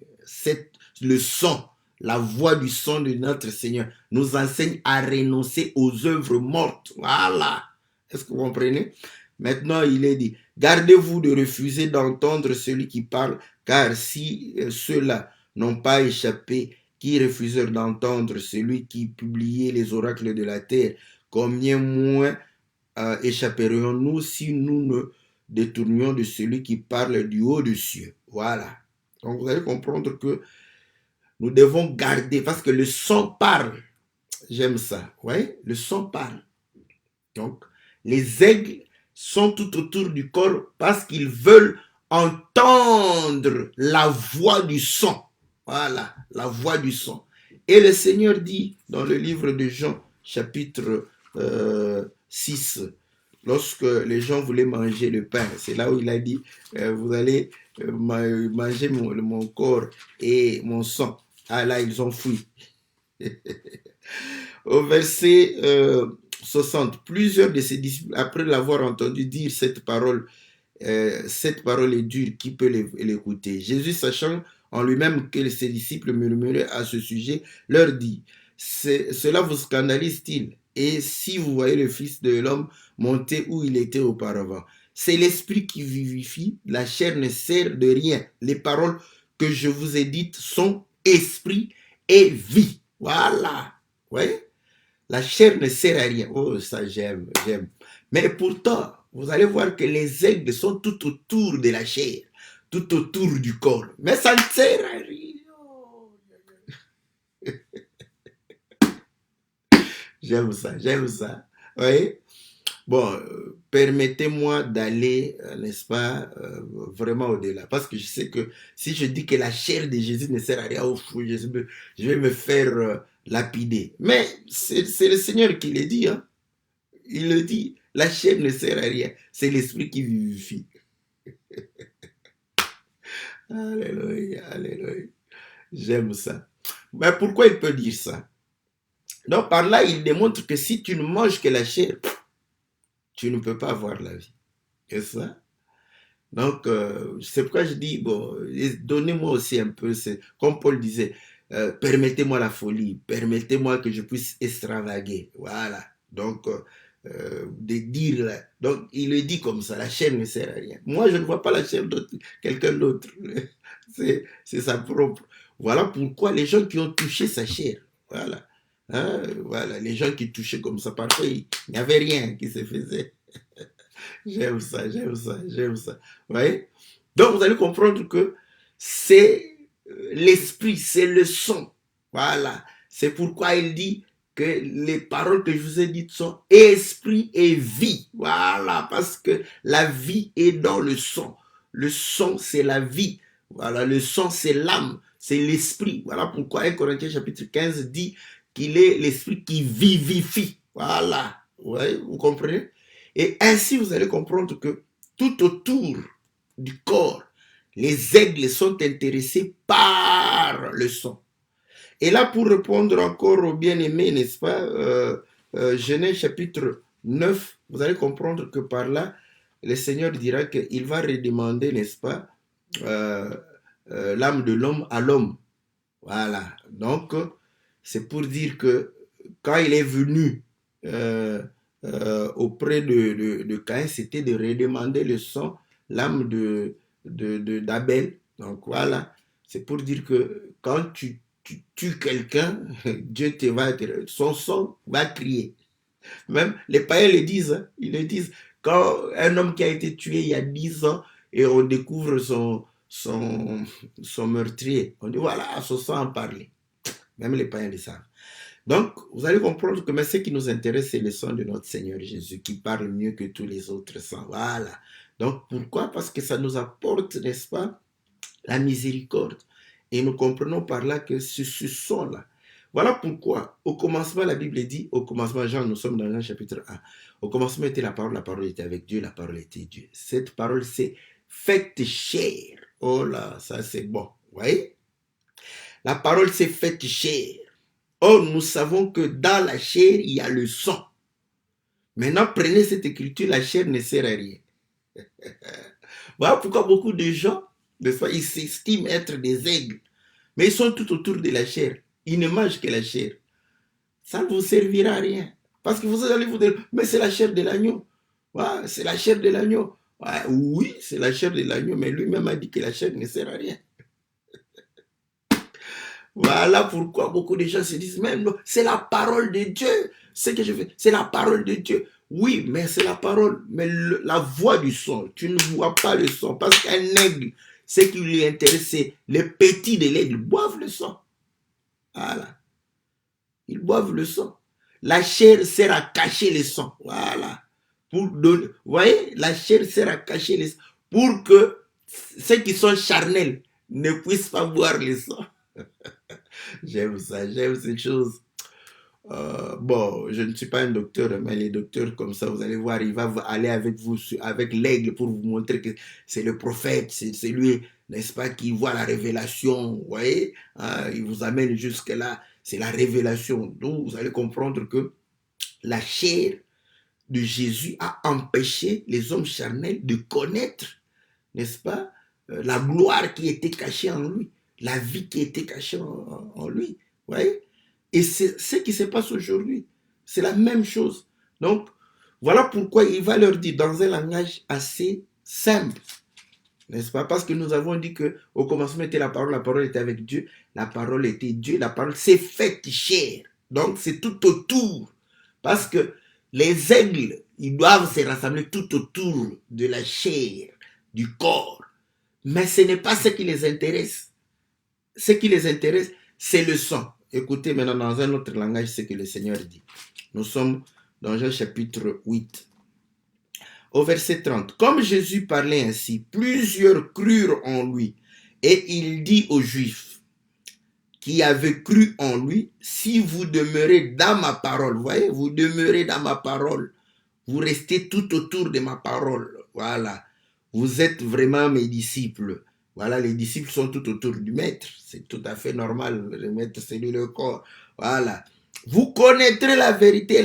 Le sang, la voix du sang de notre Seigneur nous enseigne à renoncer aux œuvres mortes. Voilà. Est-ce que vous comprenez? Maintenant, il est dit, gardez-vous de refuser d'entendre celui qui parle, car si ceux-là n'ont pas échappé, qui refusèrent d'entendre celui qui publiait les oracles de la terre, combien moins échapperions-nous si nous ne détournions de celui qui parle du haut des cieux. Voilà. Donc vous allez comprendre que nous devons garder, parce que le son parle. J'aime ça. Ouais, le son parle. Donc, les aigles sont tout autour du corps parce qu'ils veulent entendre la voix du son. Voilà, la voix du son. Et le Seigneur dit dans le livre de Jean, chapitre 6, lorsque les gens voulaient manger le pain, c'est là où il a dit, vous allez manger mon corps et mon sang. Ah là, ils ont fui. Au verset 60, plusieurs de ses disciples, après l'avoir entendu dire cette parole est dure, qui peut l'écouter? Jésus, sachant en lui-même que ses disciples murmuraient à ce sujet, leur dit, cela vous scandalise-t-il? Et si vous voyez le Fils de l'homme monter où il était auparavant? C'est l'esprit qui vivifie, la chair ne sert de rien. Les paroles que je vous ai dites sont esprit et vie. Voilà. Ouais. La chair ne sert à rien. Oh, ça j'aime. Mais pourtant, vous allez voir que les aigles sont tout autour de la chair, tout autour du corps. Mais ça ne sert à rien. J'aime ça. Oui. Bon, permettez-moi d'aller, n'est-ce pas, vraiment au-delà. Parce que je sais que si je dis que la chair de Jésus ne sert à rien, je vais me faire lapider. Mais c'est le Seigneur qui le dit. Hein. Il le dit. La chair ne sert à rien. C'est l'esprit qui vivifie. Alléluia, alléluia. J'aime ça. Mais pourquoi il peut dire ça? Donc par là, il démontre que si tu ne manges que la chair, tu ne peux pas avoir la vie. C'est ça? Donc, c'est pourquoi je dis, bon, donnez-moi aussi un peu, comme Paul disait, permettez-moi la folie, permettez-moi que je puisse extravaguer. Voilà. Donc, de dire, donc il le dit comme ça, la chair ne sert à rien. Moi, je ne vois pas la chair de quelqu'un d'autre. C'est sa propre. Voilà pourquoi les gens qui ont touché sa chair, voilà. Hein, voilà, les gens qui touchaient comme ça, parfois, il n'y avait rien qui se faisait. J'aime ça. Vous voyez? Donc, vous allez comprendre que c'est l'esprit, c'est le son. Voilà. C'est pourquoi il dit que les paroles que je vous ai dites sont esprit et vie. Voilà. Parce que la vie est dans le son. Le son, c'est la vie. Voilà. Le son, c'est l'âme. C'est l'esprit. Voilà pourquoi 1 Corinthiens chapitre 15 dit qu'il est l'esprit qui vivifie. Voilà. Ouais, vous comprenez? Et ainsi, vous allez comprendre que tout autour du corps, les aigles sont intéressés par le son. Et là, pour répondre encore au bien-aimé, n'est-ce pas, Genèse chapitre 9, vous allez comprendre que par là, le Seigneur dira qu'il va redemander, n'est-ce pas, l'âme de l'homme à l'homme. Voilà. Donc, c'est pour dire que quand il est venu auprès de Caïn, c'était de redemander le sang, l'âme d'Abel. Donc voilà, c'est pour dire que quand tu tues quelqu'un, Dieu son sang va crier. Même les païens le disent, hein, ils le disent. Quand un homme qui a été tué il y a 10 ans et on découvre son meurtrier, on dit voilà, son sang en parlait. Même les païens le savent. Donc, vous allez comprendre que mais ce qui nous intéresse, c'est le sang de notre Seigneur Jésus, qui parle mieux que tous les autres sangs. Voilà. Donc, pourquoi? Parce que ça nous apporte, n'est-ce pas, la miséricorde. Et nous comprenons par là que ce sang-là. Voilà pourquoi, au commencement, la Bible dit, au commencement, Jean, nous sommes dans Jean chapitre 1. Au commencement était la parole était avec Dieu, la parole était Dieu. Cette parole s'est faite chair. Oh là, ça c'est bon. Vous voyez? La parole s'est faite chair. Or, nous savons que dans la chair, il y a le sang. Maintenant, prenez cette écriture, la chair ne sert à rien. Voilà pourquoi beaucoup de gens, ils s'estiment être des aigles, mais ils sont tout autour de la chair. Ils ne mangent que la chair. Ça ne vous servira à rien. Parce que vous allez vous dire, mais c'est la chair de l'agneau. Ouais, c'est la chair de l'agneau. Ouais, oui, c'est la chair de l'agneau, mais lui-même a dit que la chair ne sert à rien. Voilà pourquoi beaucoup de gens se disent, même non, c'est la parole de Dieu. Ce que je fais, c'est la parole de Dieu. Oui, mais c'est la parole. Mais la voix du son, tu ne vois pas le son. Parce qu'un aigle, ce qui lui intéresse, c'est les petits de l'aigle boivent le sang. Voilà. Ils boivent le sang. La chair sert à cacher le sang. Voilà. Pour donner, vous voyez, la chair sert à cacher le sang. Pour que ceux qui sont charnels ne puissent pas boire le sang. J'aime ça, j'aime ces choses. Bon, je ne suis pas un docteur, mais les docteurs comme ça, vous allez voir, il va aller avec vous, avec l'aigle pour vous montrer que c'est le prophète, c'est lui, n'est-ce pas, qui voit la révélation, vous voyez, hein, il vous amène jusque-là, c'est la révélation. Donc, vous allez comprendre que la chair de Jésus a empêché les hommes charnels de connaître, n'est-ce pas, la gloire qui était cachée en lui, la vie qui était cachée en lui, vous voyez. Et c'est ce qui se passe aujourd'hui. C'est la même chose. Donc, voilà pourquoi il va leur dire dans un langage assez simple, n'est-ce pas? Parce que nous avons dit que au commencement était la parole était avec Dieu, la parole était Dieu, la parole s'est faite chair. Donc, c'est tout autour. Parce que les aigles, ils doivent se rassembler tout autour de la chair, du corps. Mais ce n'est pas ce qui les intéresse. Ce qui les intéresse, c'est le sang. Écoutez maintenant dans un autre langage ce que le Seigneur dit. Nous sommes dans Jean chapitre 8. Au verset 30. Comme Jésus parlait ainsi, plusieurs crurent en lui. Et il dit aux Juifs qui avaient cru en lui, si vous demeurez dans ma parole, vous voyez, vous demeurez dans ma parole, vous restez tout autour de ma parole, voilà, vous êtes vraiment mes disciples. Voilà, les disciples sont tout autour du maître. C'est tout à fait normal. Le maître, c'est lui le corps. Voilà. Vous connaîtrez la vérité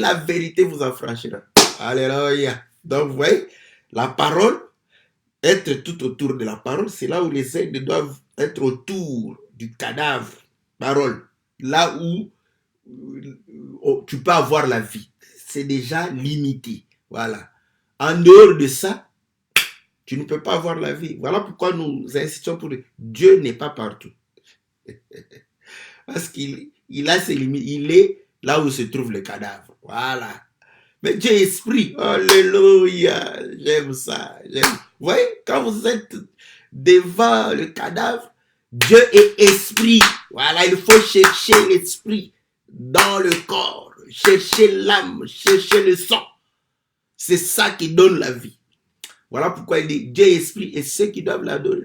vous affranchira. Alléluia. Donc, vous voyez, la parole, être tout autour de la parole, c'est là où les aigles doivent être autour du cadavre. Parole. Là où tu peux avoir la vie. C'est déjà limité. Voilà. En dehors de ça, tu ne peux pas avoir la vie. Voilà pourquoi nous insistons pour Dieu n'est pas partout. Parce qu'il a ses limites. Il est là où se trouve le cadavre. Voilà. Mais Dieu est esprit. Alléluia. J'aime ça. Vous voyez, quand vous êtes devant le cadavre, Dieu est esprit. Voilà, il faut chercher l'esprit dans le corps. Chercher l'âme, chercher le sang. C'est ça qui donne la vie. Voilà pourquoi il dit Dieu est esprit et ceux qui doivent l'adorer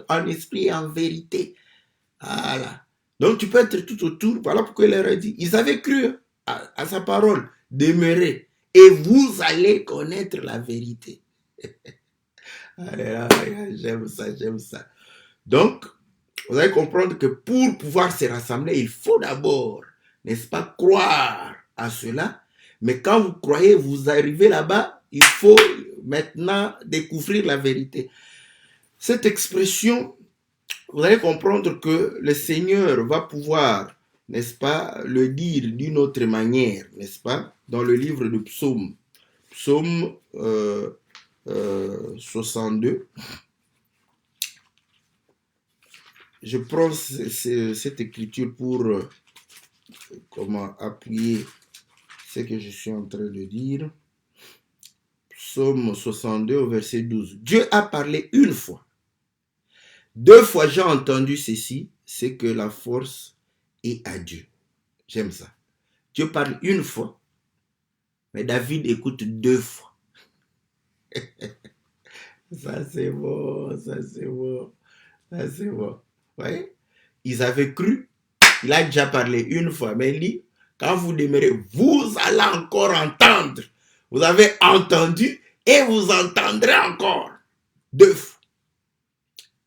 en esprit et en vérité. Voilà. Donc tu peux être tout autour. Voilà pourquoi il leur a dit. Ils avaient cru à sa parole. Demeurez. Et vous allez connaître la vérité. J'aime ça, j'aime ça. Donc, vous allez comprendre que pour pouvoir se rassembler, il faut d'abord, n'est-ce pas, croire à cela. Mais quand vous croyez, vous arrivez là-bas, il faut maintenant découvrir la vérité. Cette expression, vous allez comprendre que le Seigneur va pouvoir, n'est-ce pas, le dire d'une autre manière, n'est-ce pas, dans le livre de Psaume, Psaume 62. Je prends cette écriture pour comment appuyer ce que je suis en train de dire. Psaume 62 au verset 12. Dieu a parlé une fois. 2 fois j'ai entendu ceci, c'est que la force est à Dieu. J'aime ça. Dieu parle une fois, mais David écoute 2 fois. Ça c'est bon, ça c'est bon, ça c'est bon. Vous voyez? Ils avaient cru, il a déjà parlé une fois, mais il dit, quand vous demeurez, vous allez encore entendre. Vous avez entendu et vous entendrez encore 2 fois.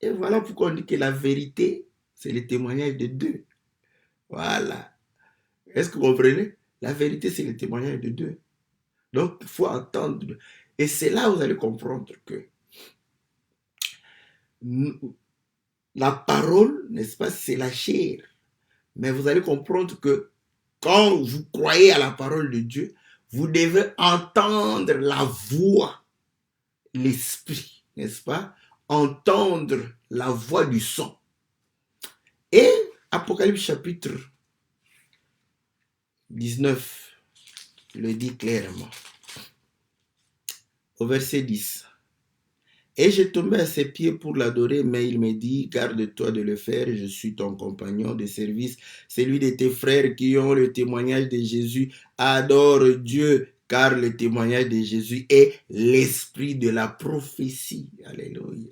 Et voilà pourquoi on dit que la vérité, c'est le témoignage de Dieu. Voilà. Est-ce que vous comprenez? La vérité, c'est le témoignage de Dieu. Donc, il faut entendre. Et c'est là où vous allez comprendre que la parole, n'est-ce pas, c'est la chair. Mais vous allez comprendre que quand vous croyez à la parole de Dieu, vous devez entendre la voix, l'esprit, n'est-ce pas? Entendre la voix du son. Et Apocalypse chapitre 19 le dit clairement. Au verset 10. Et je tombais à ses pieds pour l'adorer, mais il me dit, garde-toi de le faire, je suis ton compagnon de service, celui de tes frères qui ont le témoignage de Jésus. Adore Dieu, car le témoignage de Jésus est l'esprit de la prophétie. Alléluia.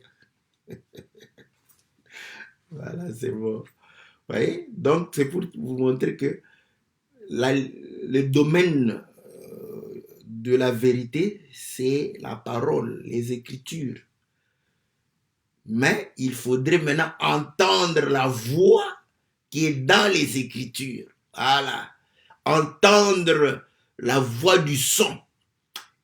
Voilà, c'est bon. Vous voyez? Donc, c'est pour vous montrer que le domaine de la vérité, c'est la parole, les Écritures. Mais il faudrait maintenant entendre la voix qui est dans les Écritures. Voilà. Entendre la voix du son.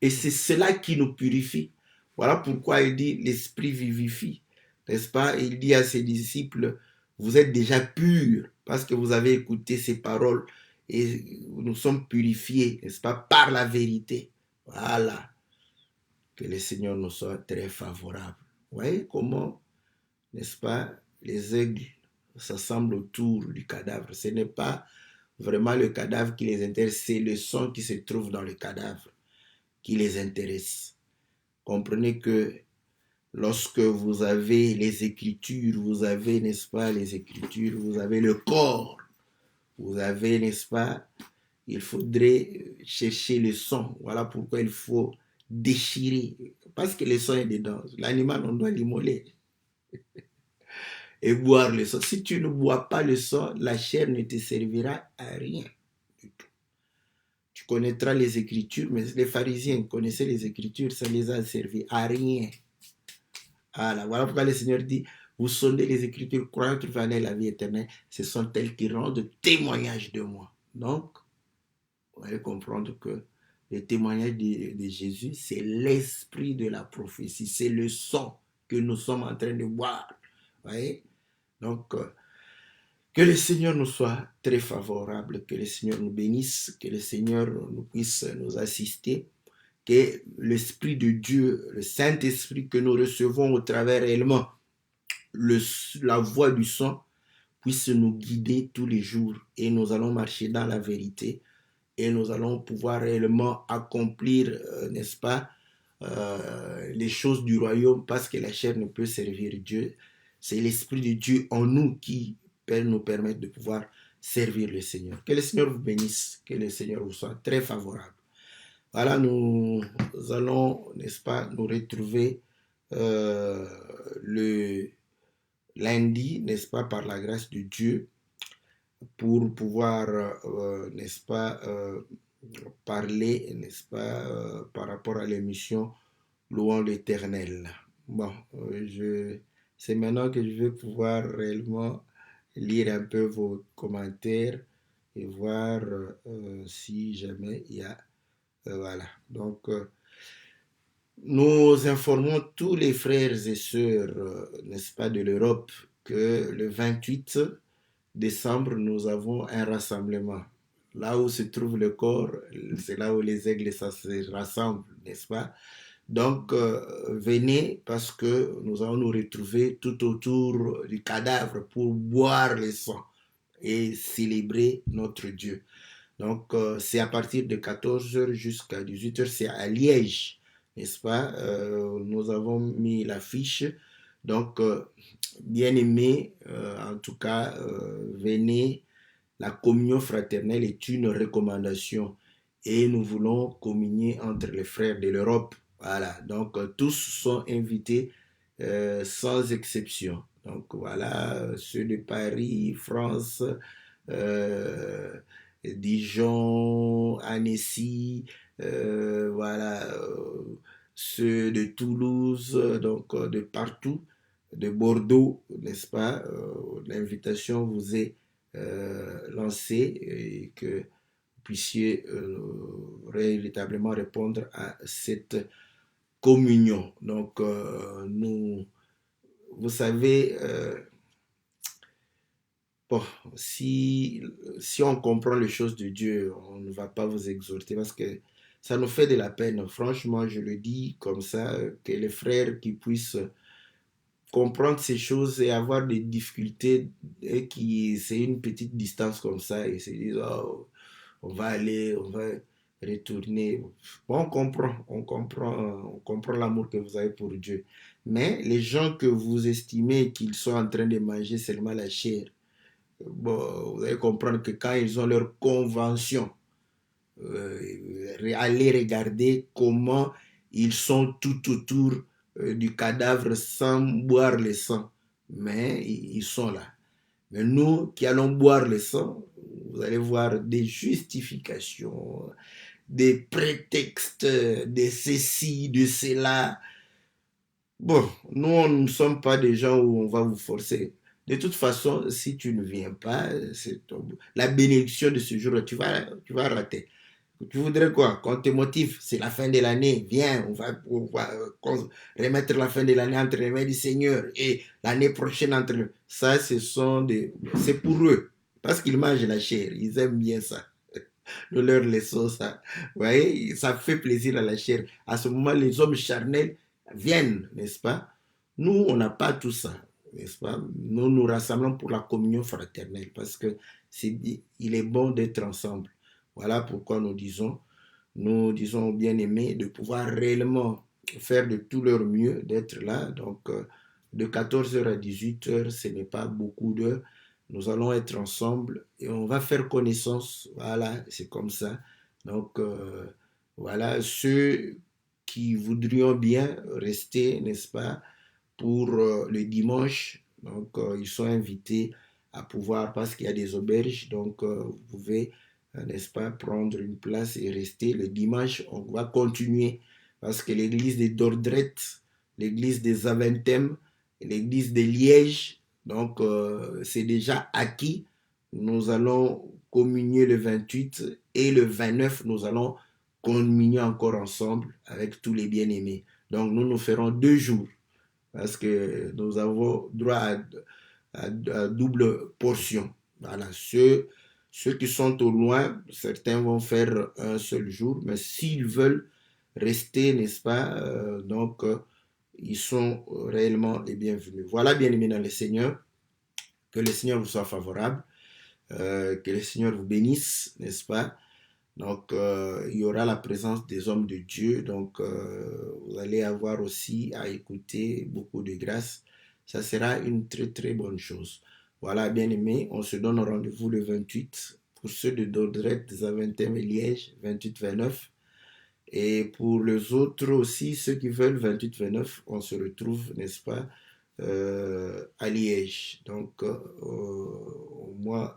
Et c'est cela qui nous purifie. Voilà pourquoi il dit l'Esprit vivifie. N'est-ce pas? Il dit à ses disciples, vous êtes déjà purs parce que vous avez écouté ces paroles et nous sommes purifiés, n'est-ce pas? Par la vérité. Voilà. Que le Seigneur nous soit très favorable. Vous voyez comment, n'est-ce pas, les aigles s'assemblent autour du cadavre. Ce n'est pas vraiment le cadavre qui les intéresse, c'est le sang qui se trouve dans le cadavre qui les intéresse. Comprenez que lorsque vous avez les Écritures, vous avez, n'est-ce pas, les Écritures, vous avez le corps, vous avez, n'est-ce pas, il faudrait chercher le sang. Voilà pourquoi il faut déchirer, parce que le sang est dedans. L'animal, on doit l'immoler et boire le sang. Si tu ne bois pas le sang, la chair ne te servira à rien du tout. Tu connaîtras les Écritures, mais les pharisiens connaissaient les Écritures, ça les a servi à rien. Voilà pourquoi le Seigneur dit, vous sondez les Écritures, croyant trouver la vie éternelle, ce sont elles qui rendent témoignage de moi. Donc, vous allez comprendre que le témoignage de Jésus, c'est l'esprit de la prophétie, c'est le sang que nous sommes en train de boire. Vous voyez? Donc, que le Seigneur nous soit très favorable, que le Seigneur nous bénisse, que le Seigneur nous puisse nous assister, que l'Esprit de Dieu, le Saint-Esprit que nous recevons au travers réellement la voix du sang, puisse nous guider tous les jours et nous allons marcher dans la vérité et nous allons pouvoir réellement accomplir, n'est-ce pas, les choses du royaume parce que la chair ne peut servir Dieu. C'est l'Esprit de Dieu en nous qui peut nous permettre de pouvoir servir le Seigneur. Que le Seigneur vous bénisse, que le Seigneur vous soit très favorable. Voilà, nous allons, n'est-ce pas, nous retrouver le lundi, n'est-ce pas, par la grâce de Dieu, pour pouvoir, n'est-ce pas, parler, n'est-ce pas, par rapport à l'émission Louons l'Éternel. Bon, c'est maintenant que je vais pouvoir réellement lire un peu vos commentaires et voir si jamais il y a... voilà, donc nous informons tous les frères et sœurs, n'est-ce pas, de l'Europe que le 28 décembre, nous avons un rassemblement. Là où se trouve le corps, c'est là où les aigles se rassemblent, n'est-ce pas? Donc, venez parce que nous allons nous retrouver tout autour du cadavre pour boire le sang et célébrer notre Dieu. Donc, c'est à partir de 14h jusqu'à 18h, c'est à Liège, n'est-ce pas? Nous avons mis l'affiche. Donc, bien aimés, en tout cas, venez. La communion fraternelle est une recommandation et nous voulons communier entre les frères de l'Europe. Voilà, donc tous sont invités sans exception. Donc voilà, ceux de Paris, France, Dijon, Annecy, voilà, ceux de Toulouse, donc de partout, de Bordeaux, n'est-ce pas? L'invitation vous est lancée et que vous puissiez véritablement répondre à cette communion. Donc, vous savez, bon, si on comprend les choses de Dieu, on ne va pas vous exhorter parce que ça nous fait de la peine. Franchement, je le dis comme ça, que les frères qui puissent comprendre ces choses et avoir des difficultés et c'est une petite distance comme ça et se disent, oh, on va aller, on va retourner. Bon, on comprend l'amour que vous avez pour Dieu. Mais les gens que vous estimez qu'ils sont en train de manger seulement la chair, bon, vous allez comprendre que quand ils ont leur convention, allez regarder comment ils sont tout autour du cadavre sans boire le sang. Mais ils sont là. Mais nous qui allons boire le sang, vous allez voir des justifications, des prétextes, de ceci, de cela. Bon, nous, on ne sommes pas des gens où on va vous forcer. De toute façon, si tu ne viens pas, la bénédiction de ce jour-là, tu vas rater. Tu voudrais quoi? Qu'on te motive, c'est la fin de l'année, viens, on va remettre la fin de l'année entre les mains du Seigneur et l'année prochaine entre les... Ça, c'est pour eux, parce qu'ils mangent la chair, ils aiment bien ça. Nous leur laissons ça. Vous voyez, ça fait plaisir à la chair. À ce moment, les hommes charnels viennent, n'est-ce pas? Nous, on n'a pas tout ça, n'est-ce pas? Nous nous rassemblons pour la communion fraternelle parce que il est bon d'être ensemble. Voilà pourquoi nous disons aux bien-aimés de pouvoir réellement faire de tout leur mieux d'être là. Donc, de 14h à 18h, ce n'est pas beaucoup d'heures. Nous allons être ensemble et on va faire connaissance. Voilà, c'est comme ça. Donc, voilà, ceux qui voudrions bien rester, n'est-ce pas, pour le dimanche. Donc, ils sont invités à pouvoir, parce qu'il y a des auberges, donc vous pouvez, n'est-ce pas, prendre une place et rester. Le dimanche, on va continuer, parce que l'église des Dordrecht, l'église des Aventem, l'église de Liège, donc c'est déjà acquis. Nous allons communier le 28 et le 29, nous allons communier encore ensemble avec tous les bien-aimés. Donc, nous ferons 2 jours parce que nous avons droit à double portion. Voilà, ceux qui sont au loin, certains vont faire un seul jour, mais s'ils veulent rester, n'est-ce pas, ils sont réellement les bienvenus. Voilà, bien-aimés dans le Seigneur, que le Seigneur vous soit favorable, que le Seigneur vous bénisse, n'est-ce pas? Donc, il y aura la présence des hommes de Dieu. Donc, vous allez avoir aussi à écouter beaucoup de grâce. Ça sera une très, très bonne chose. Voilà, bien aimé, on se donne rendez-vous le 28 pour ceux de Dordrecht, des Aventem et Liège, 28-29. Et pour les autres aussi, ceux qui veulent 28-29, on se retrouve, n'est-ce pas, à Liège, donc au mois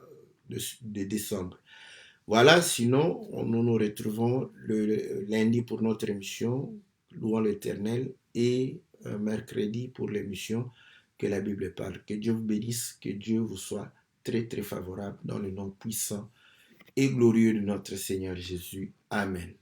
de décembre. Voilà, sinon, nous nous retrouvons le lundi pour notre émission, Louons l'Éternel, et mercredi pour l'émission Que la Bible parle. Que Dieu vous bénisse, que Dieu vous soit très très favorable dans le nom puissant et glorieux de notre Seigneur Jésus. Amen.